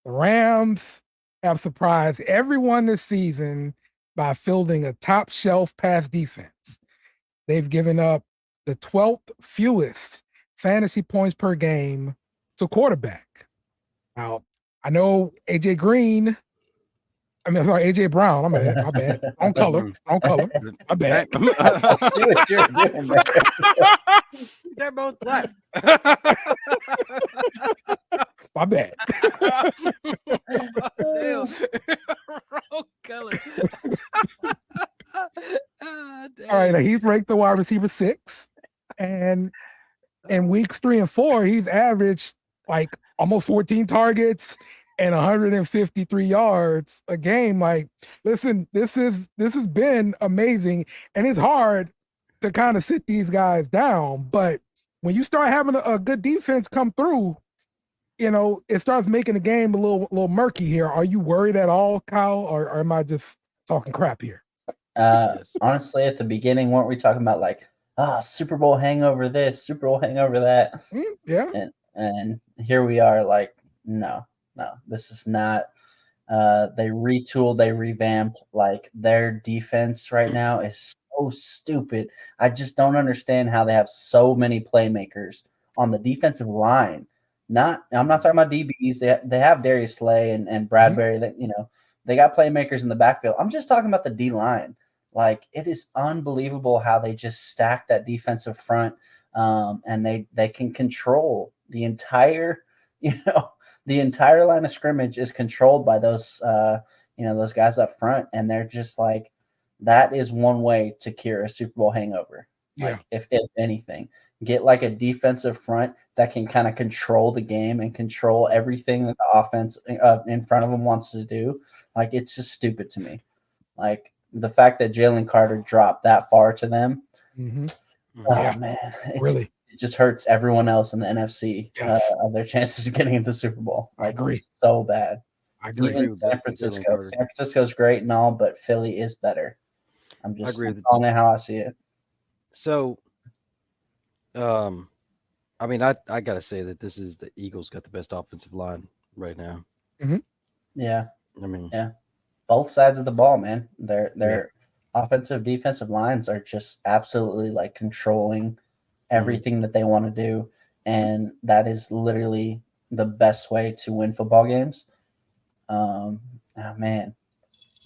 The Rams have surprised everyone this season by fielding a top shelf pass defense. They've given up the 12th fewest fantasy points per game to quarterback. Now, I know AJ Brown. My bad. On color. My bad. They're both black. My bad. Damn. Wrong color. All right, now he's ranked the wide receiver 6, and in weeks 3 and 4, he's averaged like almost 14 targets and 153 yards a game. Like, listen, this has been amazing, and it's hard to kind of sit these guys down. But when you start having a good defense come through, it starts making the game a little murky here. Are you worried at all, Kyle, or am I just talking crap here? Honestly, at the beginning, weren't we talking about like, Super Bowl hangover this, Super Bowl hangover that? Yeah. And here we are, like, no, this is not. They retooled, they revamped. Like, their defense right now is so stupid. I just don't understand how they have so many playmakers on the defensive line. I'm not talking about DBs. They have Darius Slay and Bradbury. That they got playmakers in the backfield. I'm just talking about the D line. Like, it is unbelievable how they just stack that defensive front, and they can control the entire line of scrimmage is controlled by those those guys up front, and they're just like, that is one way to cure a Super Bowl hangover. Yeah. Like, if anything, get like a defensive front that can kind of control the game and control everything that the offense in front of them wants to do. Like, it's just stupid to me. Like, the fact that Jalen Carter dropped that far to them. Mm-hmm. Oh, man. Really? It just hurts everyone else in the NFC of their chances of getting into the Super Bowl. Like, I agree. So bad. I agree. Even San Francisco. San Francisco's great and all, but Philly is better. I'm just calling it how I see it. So, I mean, I got to say that the Eagles got the best offensive line right now. Mm-hmm. Yeah. I mean, yeah. Both sides of the ball, man. Their offensive, defensive lines are just absolutely like controlling everything that they want to do, and that is literally the best way to win football games. Man,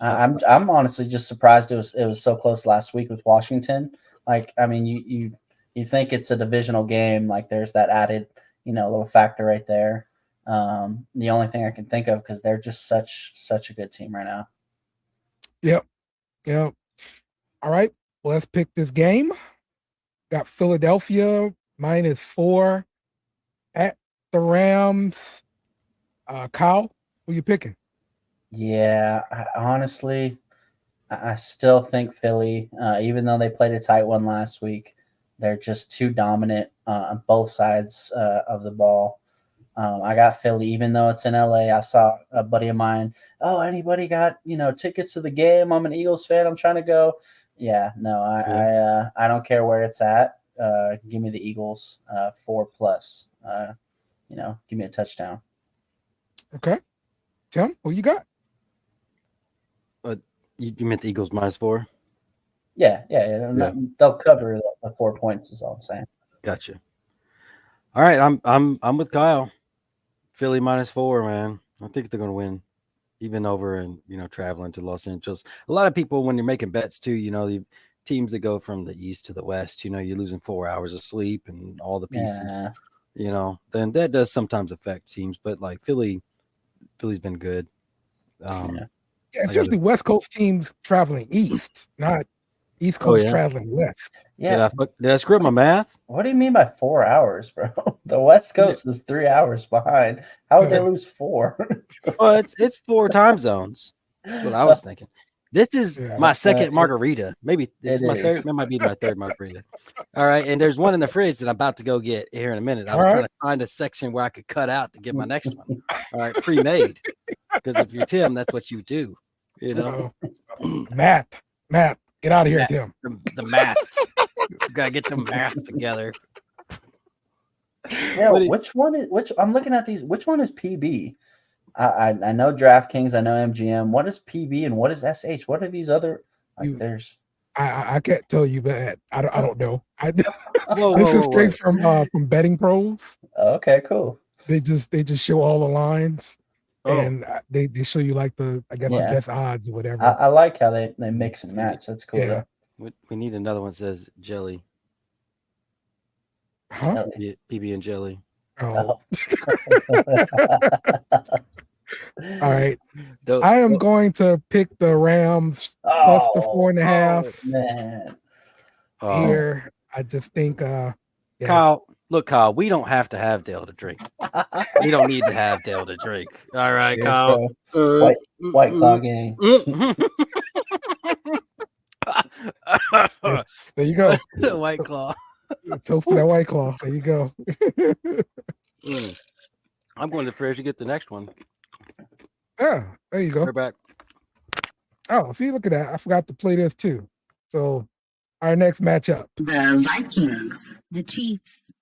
I'm honestly just surprised it was so close last week with Washington. Like, I mean, you think it's a divisional game, like there's that added little factor right there. The only thing I can think of, because they're just such a good team right now. Yep. All right, well, let's pick this game. Got Philadelphia -4 at the Rams. Kyle, who you picking? Yeah, honestly, I still think Philly, even though they played a tight one last week, they're just too dominant on both sides of the ball. I got Philly, even though it's in LA. I saw a buddy of mine. Oh, anybody got tickets to the game? I'm an Eagles fan. I'm trying to go. Yeah, no, I don't care where it's at. Give me the Eagles 4+. Give me a touchdown. Okay, Tim, who you got? You meant the Eagles -4? Yeah. They'll cover the 4 points. Is all I'm saying. Gotcha. All right, I'm with Kyle. Philly -4, man. I think they're gonna win, even over and traveling to Los Angeles. A lot of people, when you're making bets too, the teams that go from the east to the west, you're losing 4 hours of sleep and all the pieces. Yeah. Then that does sometimes affect teams, but like Philly's been good. Yeah, it's usually West Coast teams traveling east, not East Coast traveling west. Yeah. Did I screw up my math? What do you mean by 4 hours, bro? The West Coast is 3 hours behind. How would they lose 4? Well, it's 4 time zones. That's what I was thinking. This is my second margarita. Maybe this is my third. It might be my third margarita. All right, and there's one in the fridge that I'm about to go get here in a minute. I was trying to find a section where I could cut out to get my next one. All right, pre-made. Because if you're Tim, that's what you do. Math. Get out of here, Tim. The math. Gotta get the math together. Yeah, I'm looking at these. Which one is PB? I know DraftKings, I know MGM. What is PB and what is SH? What are these other? There's. I can't tell you that. I don't know. This is straight from Betting Pros. Okay, cool. They just show all the lines, and they show you like the best odds or whatever. I like how they mix and match. That's cool. Yeah. We need another one that says jelly. Huh? PB and jelly. Oh. All right. I am going to pick the Rams plus the 4.5. Man. Here. I just think Kyle, we don't have to have Dale to drink. We don't need to have Dale to drink. All right, Kyle. White Claw gang. There you go. White Claw. Toast to that White Claw. There you go. I'm going to fridge to get the next one. Yeah, there you go. We're back. Oh, see, look at that. I forgot to play this too. So our next matchup. The Vikings. The Chiefs.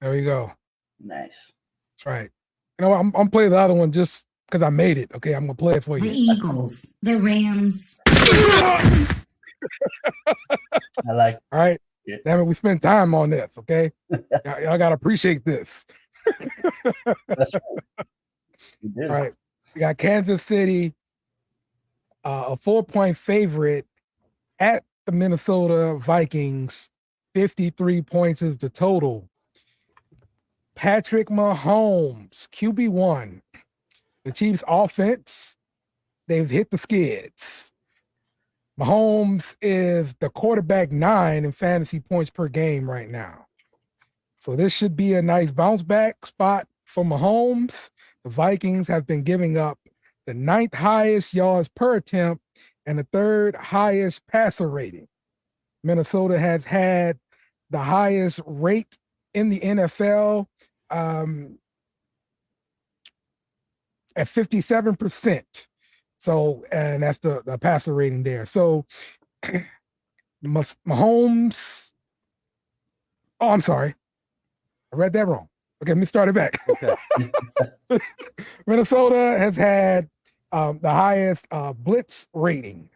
There we go. Nice. That's right. I'm playing the other one just because I made it. Okay, I'm gonna play it for you. The Eagles. The Rams. I like. All right. Damn it, we spent time on this. Okay, y'all gotta appreciate this. That's right. All right, we got Kansas City, a 4-point favorite at the Minnesota Vikings. 53 points is the total. Patrick Mahomes, QB1. The Chiefs' offense, they've hit the skids. Mahomes is the quarterback 9 in fantasy points per game right now. So this should be a nice bounce back spot for Mahomes. The Vikings have been giving up the 9th highest yards per attempt and the 3rd highest passer rating. Minnesota has had the highest rate in the NFL at 57%. So, and that's the passer rating there. So Mahomes, I'm sorry. I read that wrong. Okay, let me start it back. Okay. Minnesota has had the highest blitz rating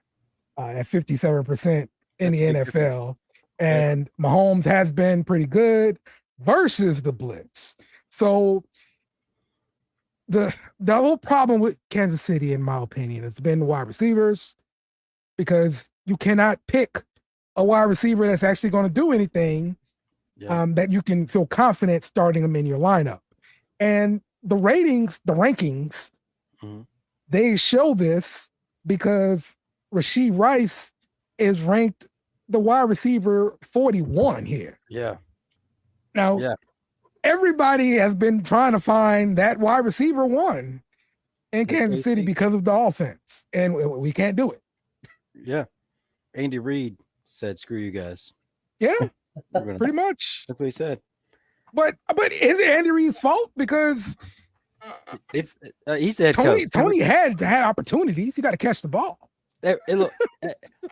at 57% in the NFL. And Mahomes has been pretty good versus the blitz. So the whole problem with Kansas City, in my opinion, has been the wide receivers, because you cannot pick a wide receiver that's actually going to do anything that you can feel confident starting them in your lineup. And the rankings, they show this, because Rashee Rice is ranked the wide receiver 41 here. Yeah. Now, everybody has been trying to find that wide receiver 1. in Kansas City because of the offense, and we can't do it. Yeah. Andy Reid said, "Screw you guys." Yeah, pretty much. That's what he said. But is it Andy Reid's fault? Because if he said Tony had opportunities, he got to catch the ball. Look,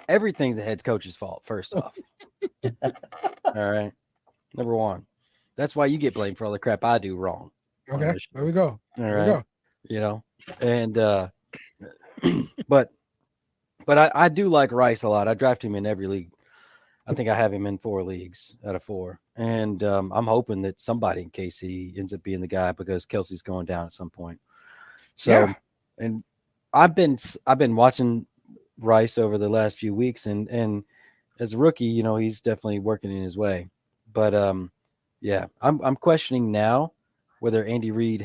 everything's the head coach's fault. First off, all right. Number one, that's why you get blamed for all the crap I do wrong. Okay, there we go. All right, you know, and but I do like Rice a lot. I draft him in every league. I think I have him in 4 leagues out of 4, and I'm hoping that somebody in KC ends up being the guy because Kelsey's going down at some point. So, and I've been watching Rice over the last few weeks, and as a rookie, you know, he's definitely working in his way. But yeah, I'm questioning now whether Andy Reid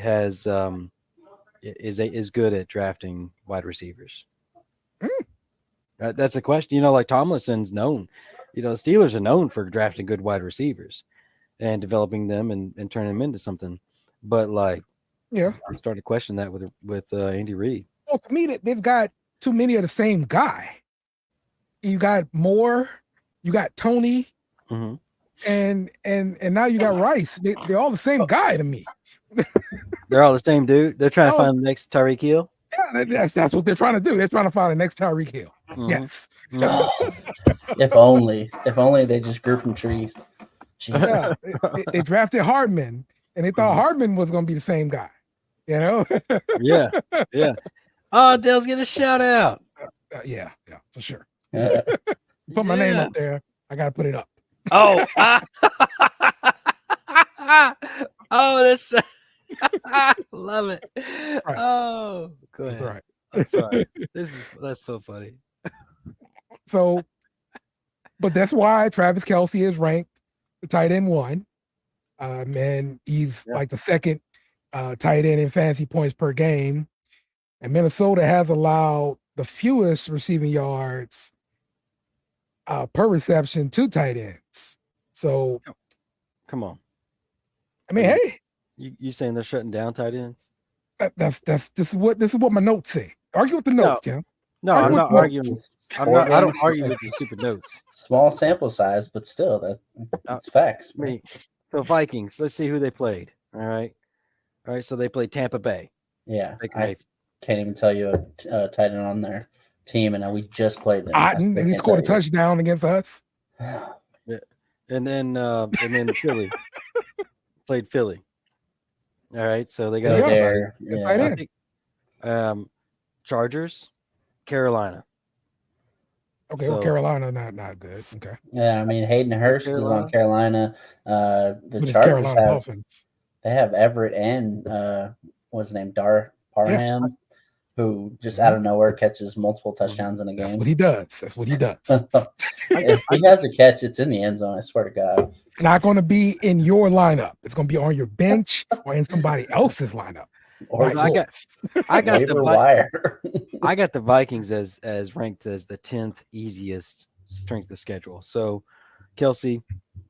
is good at drafting wide receivers. That's a question. You know, like Tomlinson's known. You know, the Steelers are known for drafting good wide receivers and developing them and turning them into something. But like, I'm starting to question that with Andy Reid. Well, to me, they've got too many of the same guy. You got Moore, you got Tony, and now you got Rice. They're all the same guy to me. They're all the same dude. They're trying to find the next Tyreek Hill. Yeah, that's what they're trying to do. They're trying to find the next Tyreek Hill. Yes. If only they just grew from trees. Yeah, they drafted Hardman, and they thought Hardman was going to be the same guy. You know? Yeah. Oh, Dale's getting a shout out. Yeah, for sure. Put my name up there. I got to put it up. Oh, that's love it. Right. Oh, go ahead. That's right. I'm sorry. That's so funny. So, but that's why Travis Kelce is ranked the tight end 1. And he's like the second tight end in fantasy points per game. And Minnesota has allowed the fewest receiving yards per reception to tight ends. So, come on. I mean, hey, you saying they're shutting down tight ends? This is what my notes say. Argue with the notes, Tim. No, I'm not arguing. I don't argue with the stupid notes. Small sample size, but still, that's facts. So Vikings. Let's see who they played. All right. So they played Tampa Bay. Yeah, I can't even tell you a tight end on their team, and we just played them. And he scored a touchdown against us. Yeah, and then Philly played Philly. All right, so they got there. I think, Chargers, Carolina. Okay, well, Carolina not good. Okay. Yeah, I mean Hayden Hurst is on Carolina. The Chargers have Everett and what's his name, Parham, who just out of nowhere catches multiple touchdowns in a game. That's what he does. If he has a catch, it's in the end zone. I swear to God. It's not going to be in your lineup. It's going to be on your bench or in somebody else's lineup. Or I got the Vikings as ranked as the 10th easiest strength of schedule. So Kelce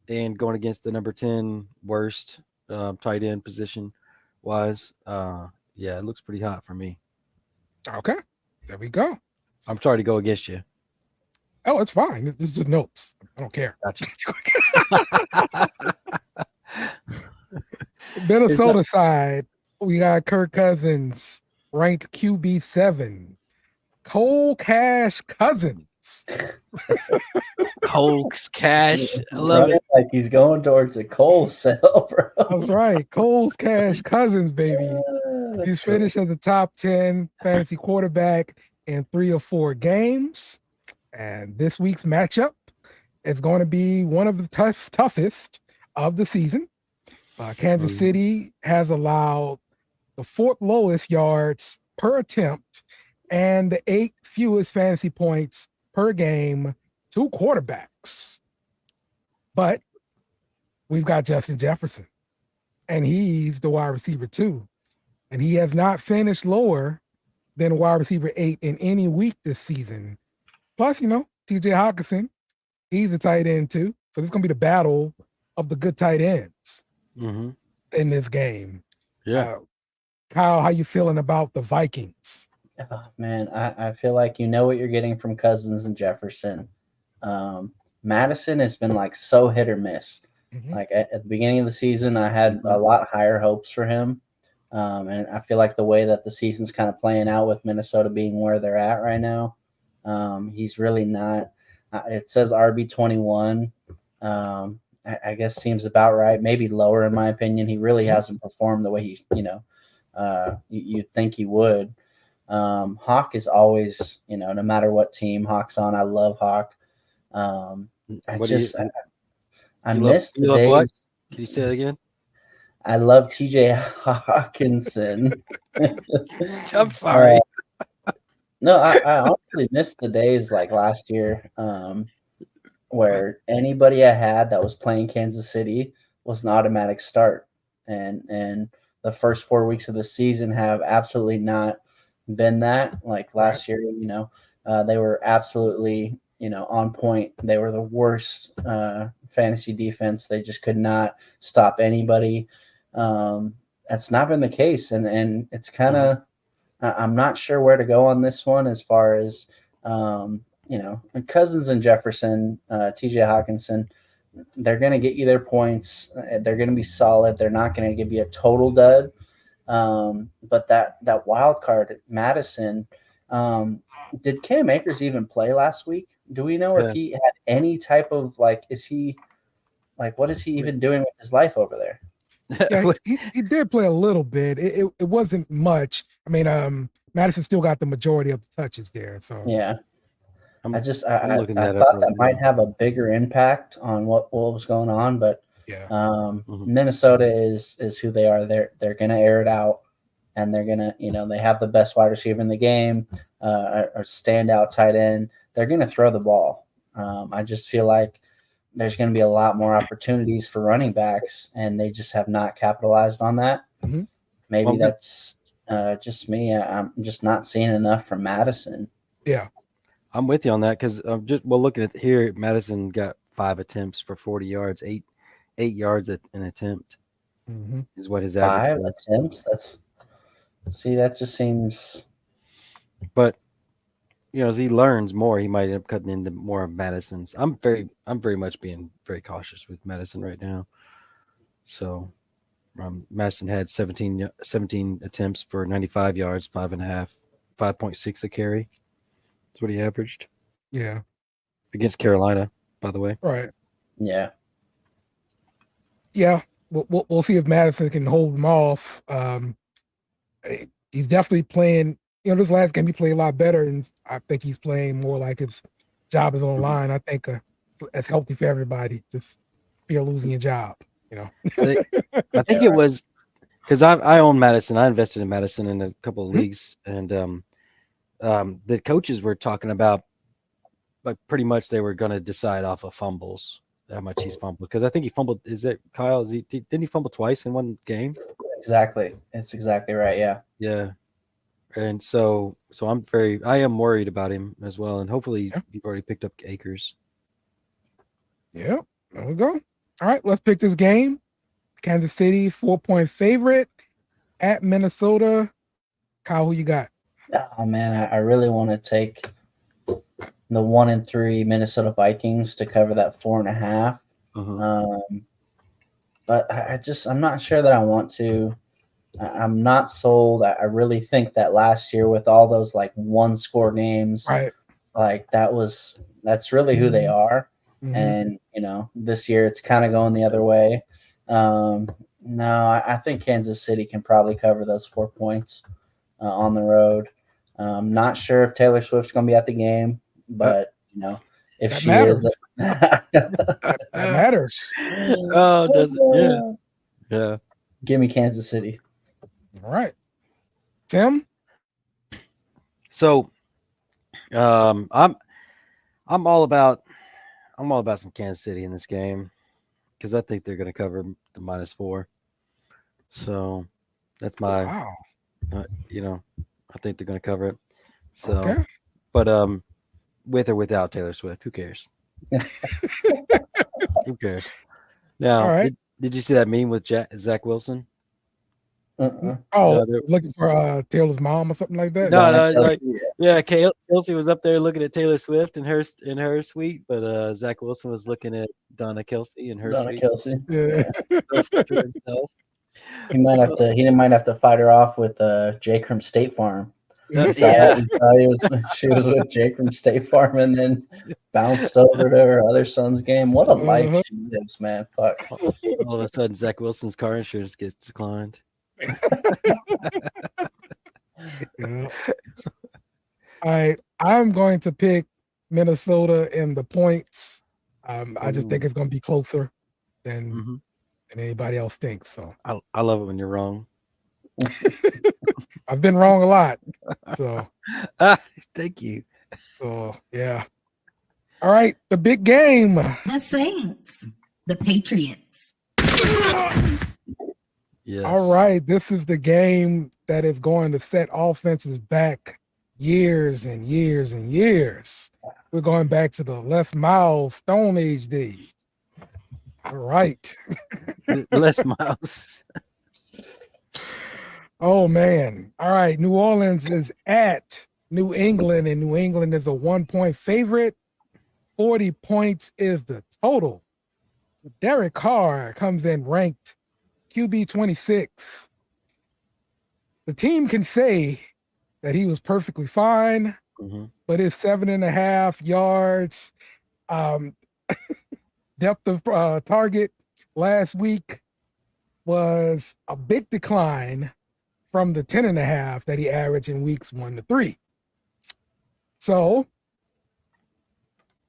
and going against the number 10 worst tight end position wise. It looks pretty hot for me. Okay, there we go. I'm sorry to go against you. Oh, it's fine. It's just notes. I don't care. Gotcha. Minnesota side, we got Kirk Cousins ranked QB 7. Cole Cash Cousins. Cole's Cash. I love it. Like he's going towards a Cole sell, bro. That's right. Cole's Cash Cousins, baby. He's finished as a top 10 fantasy quarterback in 3 or 4 games. And this week's matchup is going to be one of the toughest of the season. Kansas City has allowed the 4th lowest yards per attempt and the 8th fewest fantasy points per game to quarterbacks. But we've got Justin Jefferson, and he's the wide receiver 2. And he has not finished lower than wide receiver 8 in any week this season. Plus, TJ Hawkinson, he's a tight end too. So this is going to be the battle of the good tight ends in this game. Yeah. Kyle, how you feeling about the Vikings? Oh, man, I feel like you know what you're getting from Cousins and Jefferson. Madison has been like so hit or miss. Mhm. Like at the beginning of the season, I had a lot higher hopes for him. And I feel like the way that the season's kind of playing out with Minnesota being where they're at right now, he's really not. It says RB21. I guess seems about right. Maybe lower in my opinion. He really hasn't performed the way he, you'd think he would. Hawk is always, no matter what team Hawk's on, I love Hawk. I miss the days. What? Can you say that again? I love TJ Hawkinson. I'm sorry. No, I honestly miss the days like last year, where anybody I had that was playing Kansas City was an automatic start, and the first 4 weeks of the season have absolutely not been that. Like last year, they were absolutely on point. They were the worst fantasy defense. They just could not stop anybody. That's not been the case, and it's kind of I'm not sure where to go on this one as far as Cousins and Jefferson, TJ Hawkinson. They're going to get you their points. They're going to be solid. They're not going to give you a total dud. But that wild card, Madison, did Cam Akers even play last week? Do we know if he had any type of what is he even doing with his life over there? Yeah, he did play a little bit. It wasn't much. I mean, Madison still got the majority of the touches there. So yeah, I'm I thought up that might have a bigger impact on what was going on, but Minnesota is who they are. They're going to air it out, and they're going to they have the best wide receiver in the game, or standout tight end. They're going to throw the ball. I just feel like there's going to be a lot more opportunities for running backs, and they just have not capitalized on that. Mm-hmm. Maybe that's just me. I'm just not seeing enough from Madison. Yeah. I'm with you on that because looking at here, Madison got 5 attempts for 40 yards, 8 yards at an attempt is what his average 5 attempts. That just seems. But as he learns more, he might end up cutting into more of Madison's. I'm very much being very cautious with Madison right now. So Madison had 17 attempts for 95 yards, 5.6 a carry. That's what he averaged. Yeah. Against Carolina, by the way. Right. Yeah. Yeah. We'll see if Madison can hold him off. He's definitely playing. This last game he played a lot better, and I think he's playing more like his job is on the line. I think that's healthy for everybody. Just fear losing your job. I think it was because I own Madison. I invested in Madison in a couple of leagues, and the coaches were talking about like pretty much they were going to decide off of fumbles, how much he's fumbled. Because I think he fumbled. Is that Kyle? Didn't he fumble twice in one game? Exactly. It's exactly right. Yeah. Yeah. And so I am worried about him as well. And hopefully you've already picked up Akers. Yeah, there we go. All right, let's pick this game. Kansas City, 4-point favorite at Minnesota. Kyle, who you got? Oh man, I really want to take the 1-3 Minnesota Vikings to cover that 4.5. But I'm not sure that I want to. I'm not sold. I really think that last year with all those like 1-score games, right, like that's really who they are. And this year it's kind of going the other way. No, I think Kansas City can probably cover those 4 points on the road. Not sure if Taylor Swift's going to be at the game, but if she matters. is, that matters. Oh, does it? Yeah. Give me Kansas City. All right, Tim. So, I'm all about some Kansas City in this game because I think they're going to cover the -4. So that's my, I think they're going to cover it. So, okay. But with or without Taylor Swift, who cares? Who cares? Now, all right. did you see that meme with Zach Wilson? Oh, looking for Taylor's mom or something like that. Kelsey was up there looking at Taylor Swift in her suite, but Zach Wilson was looking at Donna Kelsey in her suite. Kelsey. Yeah. He might have to fight her off with Jake from State Farm. She was with Jake from State Farm and then bounced over to her other son's game. What a life she lives, man. Fuck. All of a sudden, Zach Wilson's car insurance gets declined. Yeah. I'm going to pick Minnesota in the points. I just think it's going to be closer than anybody else thinks. So I love it when you're wrong. I've been wrong a lot. So thank you. So yeah. All right, the big game. The Saints, the Patriots. Yes. All right, this is the game that is going to set offenses back years and years and years. We're going back to the Les Miles Stone Age days. All right. Les Miles. Oh, man. All right. New Orleans is at New England, and New England is a 1-point favorite. 40 points is the total. Derek Carr comes in ranked QB 26. The team can say that he was perfectly fine, but his 7.5 yards depth of target last week was a big decline from the 10.5 that he averaged in weeks 1 to 3. So,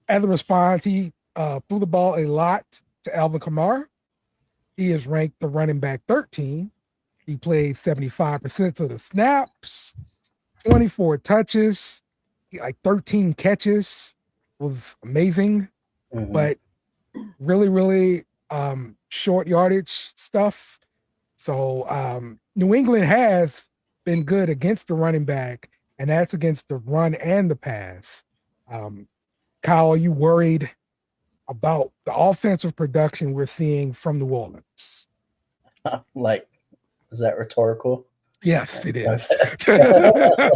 as a response, he threw the ball a lot to Alvin Kamara. He is ranked the running back 13. He played 75% of the snaps, 24 touches, like 13 catches. Was amazing, but really, really short yardage stuff. So New England has been good against the running back, and that's against the run and the pass. Kyle, are you worried about the offensive production we're seeing from New Orleans? Like, is that rhetorical? Yes, it is. Yes,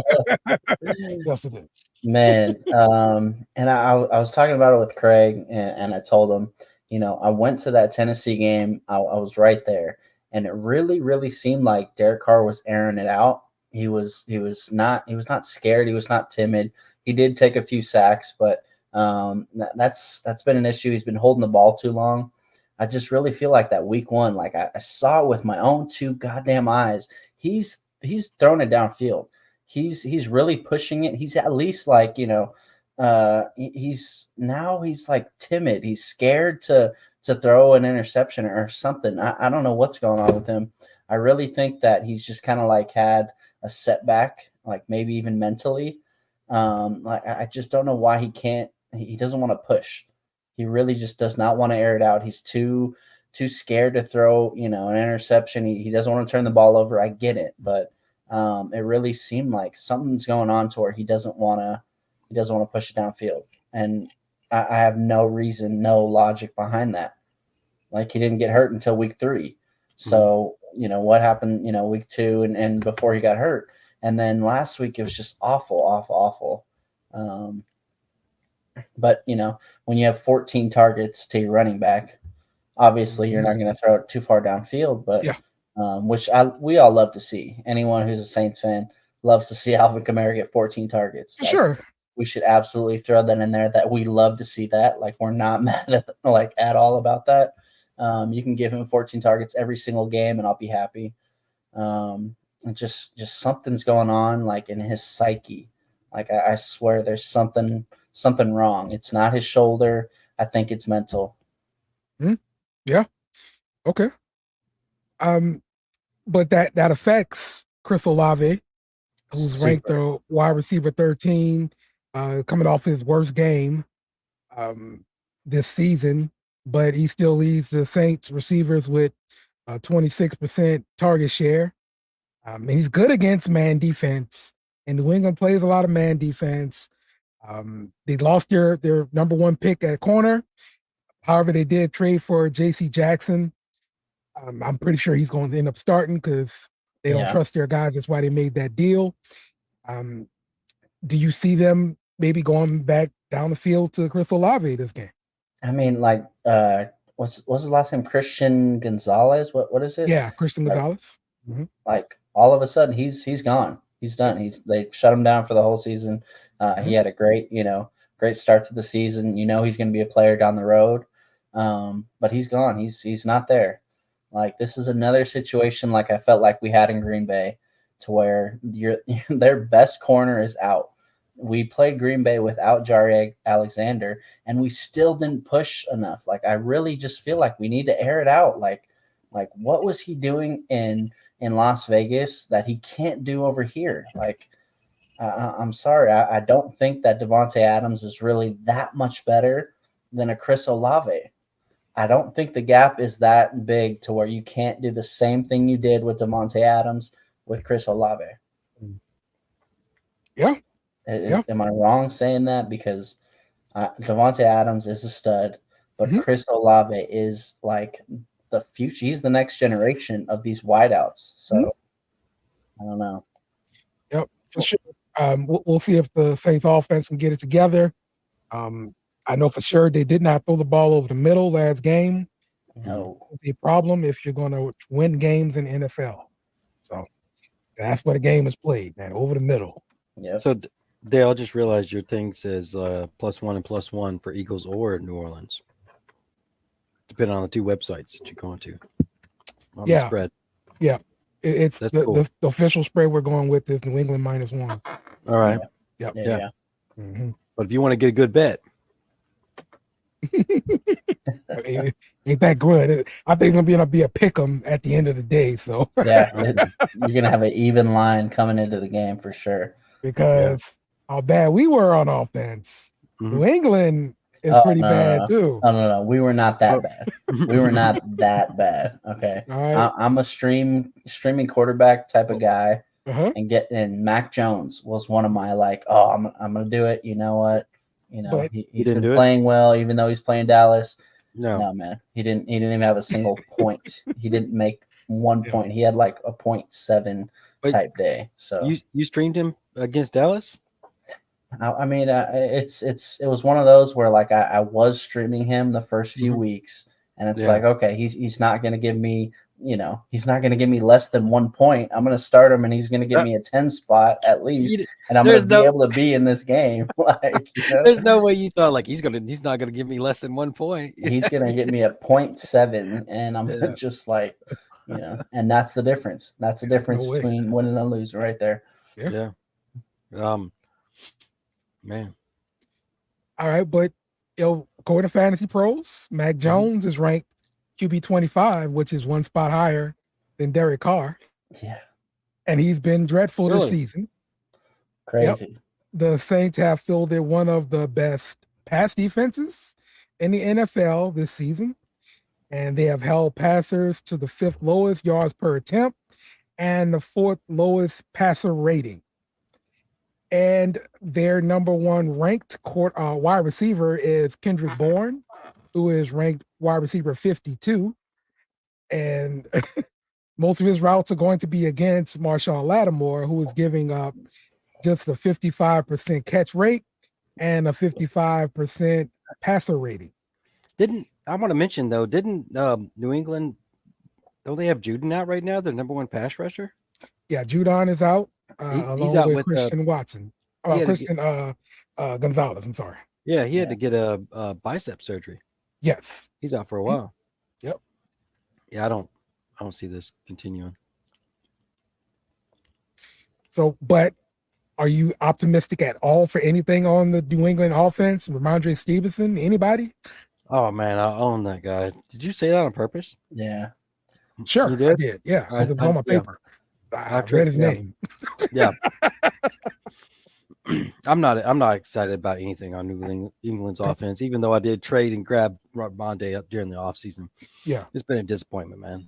it is. Man, and I was talking about it with Craig, and I told him, I went to that Tennessee game. I was right there, and it really, really seemed like Derek Carr was airing it out. He was not scared. He was not timid. He did take a few sacks, but that's been an issue. He's been holding the ball too long. I just really feel like that week 1, like I saw it with my own 2 goddamn eyes. He's throwing it downfield. He's really pushing it. He's at least like, he's like timid. He's scared to throw an interception or something. I don't know what's going on with him. I really think that he's just kind of like had a setback, like maybe even mentally. Like I just don't know why he doesn't want to push. He really just does not want to air it out. He's too scared to throw, an interception. He doesn't want to turn the ball over. I get it, but it really seemed like something's going on to where he doesn't want to push it downfield. And I have no reason, no logic behind that. Like, he didn't get hurt until week 3. So, what happened, week 2 and before he got hurt. And then last week it was just awful. But, when you have 14 targets to your running back, obviously you're not going to throw it too far downfield, but which we all love to see. Anyone who's a Saints fan loves to see Alvin Kamara get 14 targets. Like, sure. We should absolutely throw that in there, that we love to see that. Like, we're not mad at all about that. You can give him 14 targets every single game and I'll be happy. And just something's going on, like, in his psyche. Like, I swear there's something wrong. It's not his shoulder. I think it's mental. Yeah. Okay. But that affects Chris Olave, who's ranked the wide receiver 13, coming off his worst game this season, but he still leads the Saints receivers with 26% target share. And he's good against man defense, and New England plays a lot of man defense. They lost their number 1 pick at corner. However, they did trade for J.C. Jackson. I'm pretty sure he's going to end up starting because They don't trust their guys. That's why they made that deal. Do you see them maybe going back down the field to Chris Olave this game? I mean, like, what's his last name? Christian Gonzalez. What is it? Yeah, Christian Gonzalez. Like all of a sudden he's gone. He's done. They shut him down for the whole season. He had a great start to the season. He's going to be a player down the road. But he's gone. He's not there. Like, this is another situation like I felt like we had in Green Bay, to where their best corner is out. We played Green Bay without Jaire Alexander, and we still didn't push enough. Like, I really just feel like we need to air it out. Like what was he doing in Las Vegas that he can't do over here? Like, I'm sorry. I don't think that Devontae Adams is really that much better than a Chris Olave. I don't think the gap is that big to where you can't do the same thing you did with Devontae Adams with Chris Olave. Yeah. Am I wrong saying that? Because Devontae Adams is a stud, but Chris Olave is like the future. He's the next generation of these wideouts. So I don't know. Yep, for sure. We'll see if the Saints offense can get it together. I know for sure they did not throw the ball over the middle last game. No. It's a problem if you're going to win games in the NFL. So that's where the game is played, man, over the middle. Yeah. So Dale, just realized your thing says +1 and +1 for Eagles or New Orleans, depending on the two websites that you're going to. On the spread. Yeah. It's cool. the official spread we're going with is New England -1. All right. Yep. Yeah. But if you want to get a good bet, ain't that good? I think it's gonna be a pick 'em at the end of the day. So yeah, you're gonna have an even line coming into the game for sure. Because how bad we were on offense. New England is pretty bad too. No. We were not that bad. We were not that bad. Okay. All right. I'm a streaming quarterback type of guy, and Mac Jones was one of my I'm gonna do it. You know what? He's been playing well, even though he's playing Dallas. No, man, he didn't even have a single point. He didn't make 1 point. He had like a 0.7 type day. So you streamed him against Dallas? I mean, it was one of those where like I was streaming him the first few weeks, and it's like, okay, he's not going to give me, he's not going to give me less than 1 point. I'm going to start him, and he's going to give me a 10 spot at least, and I'm going to be able to be in this game. There's no way you thought like he's not going to give me less than 1 point. He's going to get me a 0.7, and I'm just like, and that's the difference. That's the difference between winning and losing right there. Yeah. Man. All right, but according to Fantasy Pros, Mac Jones is ranked QB 25, which is one spot higher than Derek Carr. Yeah. And he's been dreadful this season. Crazy. Yep. The Saints have fielded one of the best pass defenses in the NFL this season. And they have held passers to the 5th lowest yards per attempt and the 4th lowest passer rating. And their number 1 ranked wide receiver is Kendrick Bourne, who is ranked wide receiver 52. And most of his routes are going to be against Marshawn Lattimore, who is giving up just a 55% catch rate and a 55% passer rating. I want to mention, though, didn't New England, don't they have Judon out right now, their number 1 pass rusher? Yeah, Judon is out. He's out with Christian Watson. Gonzalez. I'm sorry. Yeah, he had to get a bicep surgery. Yes, he's out for a while. Yep. Yeah, I don't see this continuing. So, but are you optimistic at all for anything on the New England offense? Ramondre Stevenson, anybody? Oh man, I own that guy. Did you say that on purpose? Yeah. Sure, you did? I did. Yeah, it was on my paper. I read his name. Yeah. I'm not excited about anything on New England's offense, even though I did trade and grab Ramondre up during the offseason. Yeah. It's been a disappointment,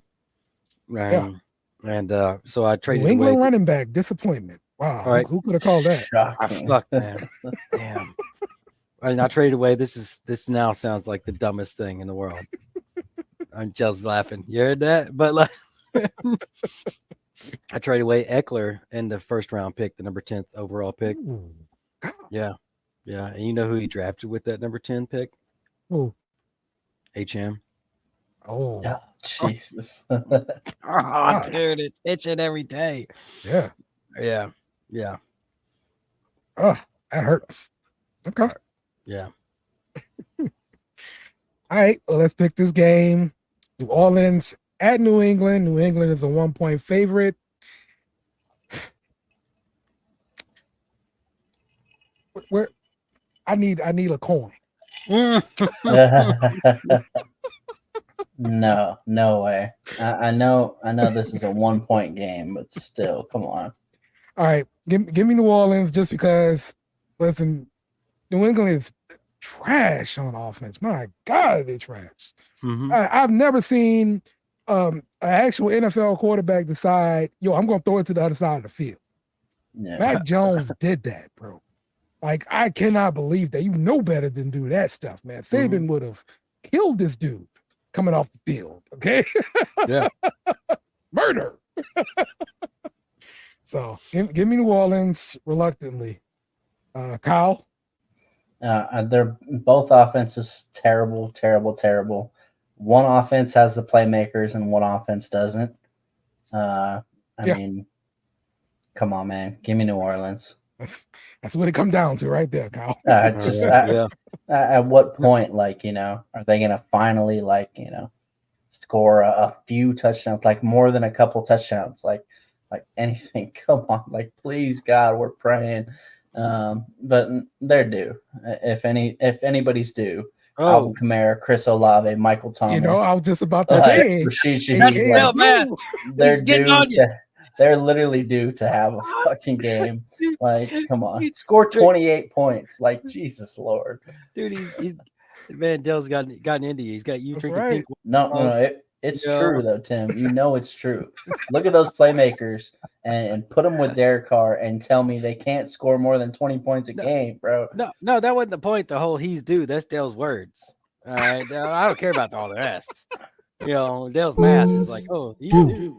man. And so I traded New England away running back disappointment. Wow. Right. Who could have called that? Fuck, man. Damn. And I traded away. This now sounds like the dumbest thing in the world. I'm just laughing. You heard that? But like I traded away Eckler in the first round pick, the number 10th overall pick. Ooh. Yeah. Yeah. And you know who he drafted with that number 10 pick? Who? HM. Oh. Yeah, Jesus. Oh, dude, it's itching every day. Yeah. Yeah. Yeah. Oh, that hurts. Okay. Yeah. All right. Well, let's pick this game. New Orleans at New England. New England is a 1-point favorite. Where I need a coin. No way. I know this is a 1-point game, but still, come on. All right, give me New Orleans just because. Listen, New England is trash on offense. My God, they trash. Mm-hmm. I've never seen an actual NFL quarterback decide, yo, I'm going to throw it to the other side of the field. Yeah. Mac Jones did that, bro. Like, I cannot believe that. You know better than do that stuff, man. Saban would have killed this dude coming off the field, okay? Yeah. Murder. So, give me New Orleans reluctantly. Kyle? They're both offenses terrible. One offense has the playmakers and one offense doesn't. I mean, come on, man. Give me New Orleans. That's what it comes down to right there, Kyle. At what point, like, are they going to finally, score a few touchdowns, like more than a couple touchdowns, like anything? Come on, like, please, God, we're praying. But they're due. If anybody's due, Alvin Kamara, Chris Olave, Michael Thomas. I was just about to say, they're due. They're literally due to have a fucking game. Like, come on, score 28 points. Like, Jesus Lord, dude, he's man. Dell's gotten into you. He's got you drinking pink. No, it's true though, Tim. It's true. Look at those playmakers and put them with Derek Carr and tell me they can't score more than 20 points a game, bro. No, that wasn't the point. The whole he's due. That's Dell's words. All right, I don't care about all the rest. Dell's math is like, oh, he's due.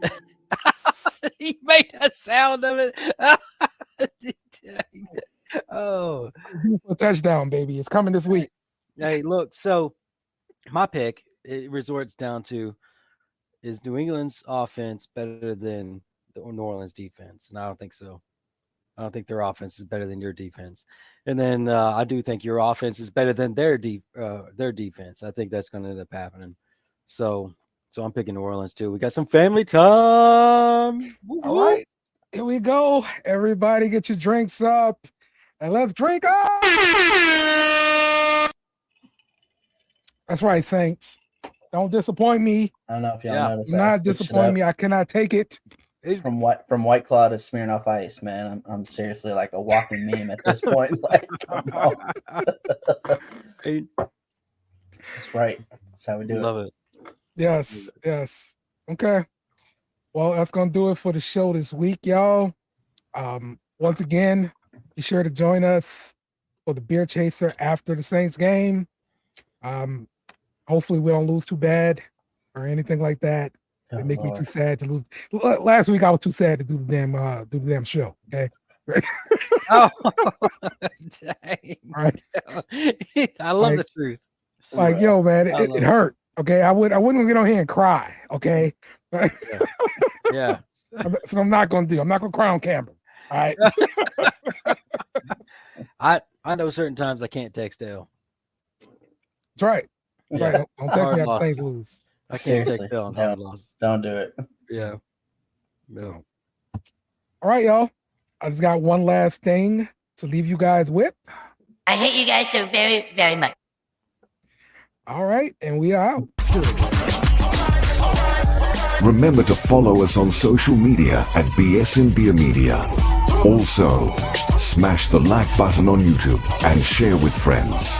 He made a sound of it. Oh, a touchdown, baby! It's coming this week. Hey, look. So my pick, it resorts down to, is New England's offense better than the New Orleans defense? And I don't think so. I don't think their offense is better than your defense. And then I do think your offense is better than their defense. I think that's going to end up happening. So I'm picking New Orleans too. We got some family time. All right, here we go. Everybody get your drinks up and let's drink up. That's right, Saints. Don't disappoint me. I don't know if y'all noticed. Not disappoint me. I cannot take it. From White Claw to Smirnoff Ice, man. I'm seriously like a walking meme at this point. Like, come on. That's right. That's how we do it. Love it. Yes. Okay. Well, that's gonna do it for the show this week, y'all. Once again, be sure to join us for the beer chaser after the Saints game. Hopefully we don't lose too bad or anything like that. It make me too sad to lose. Last week I was too sad to do the damn show. Okay. Oh, dang. All right. I love the truth. Like, yo, man, it hurt. Okay, I wouldn't get on here and cry. Okay. Yeah. So I'm not gonna cry on camera. All right. I know certain times I can't text Dale. That's right. Right. Don't text me after things lose. I can't text Dale on hard loss. Don't do it. Yeah. No. All right, y'all. I just got one last thing to leave you guys with. I hate you guys so very, very much. All right, and we are out. Remember to follow us on social media at BS Beer Media. Also, smash the like button on YouTube and share with friends.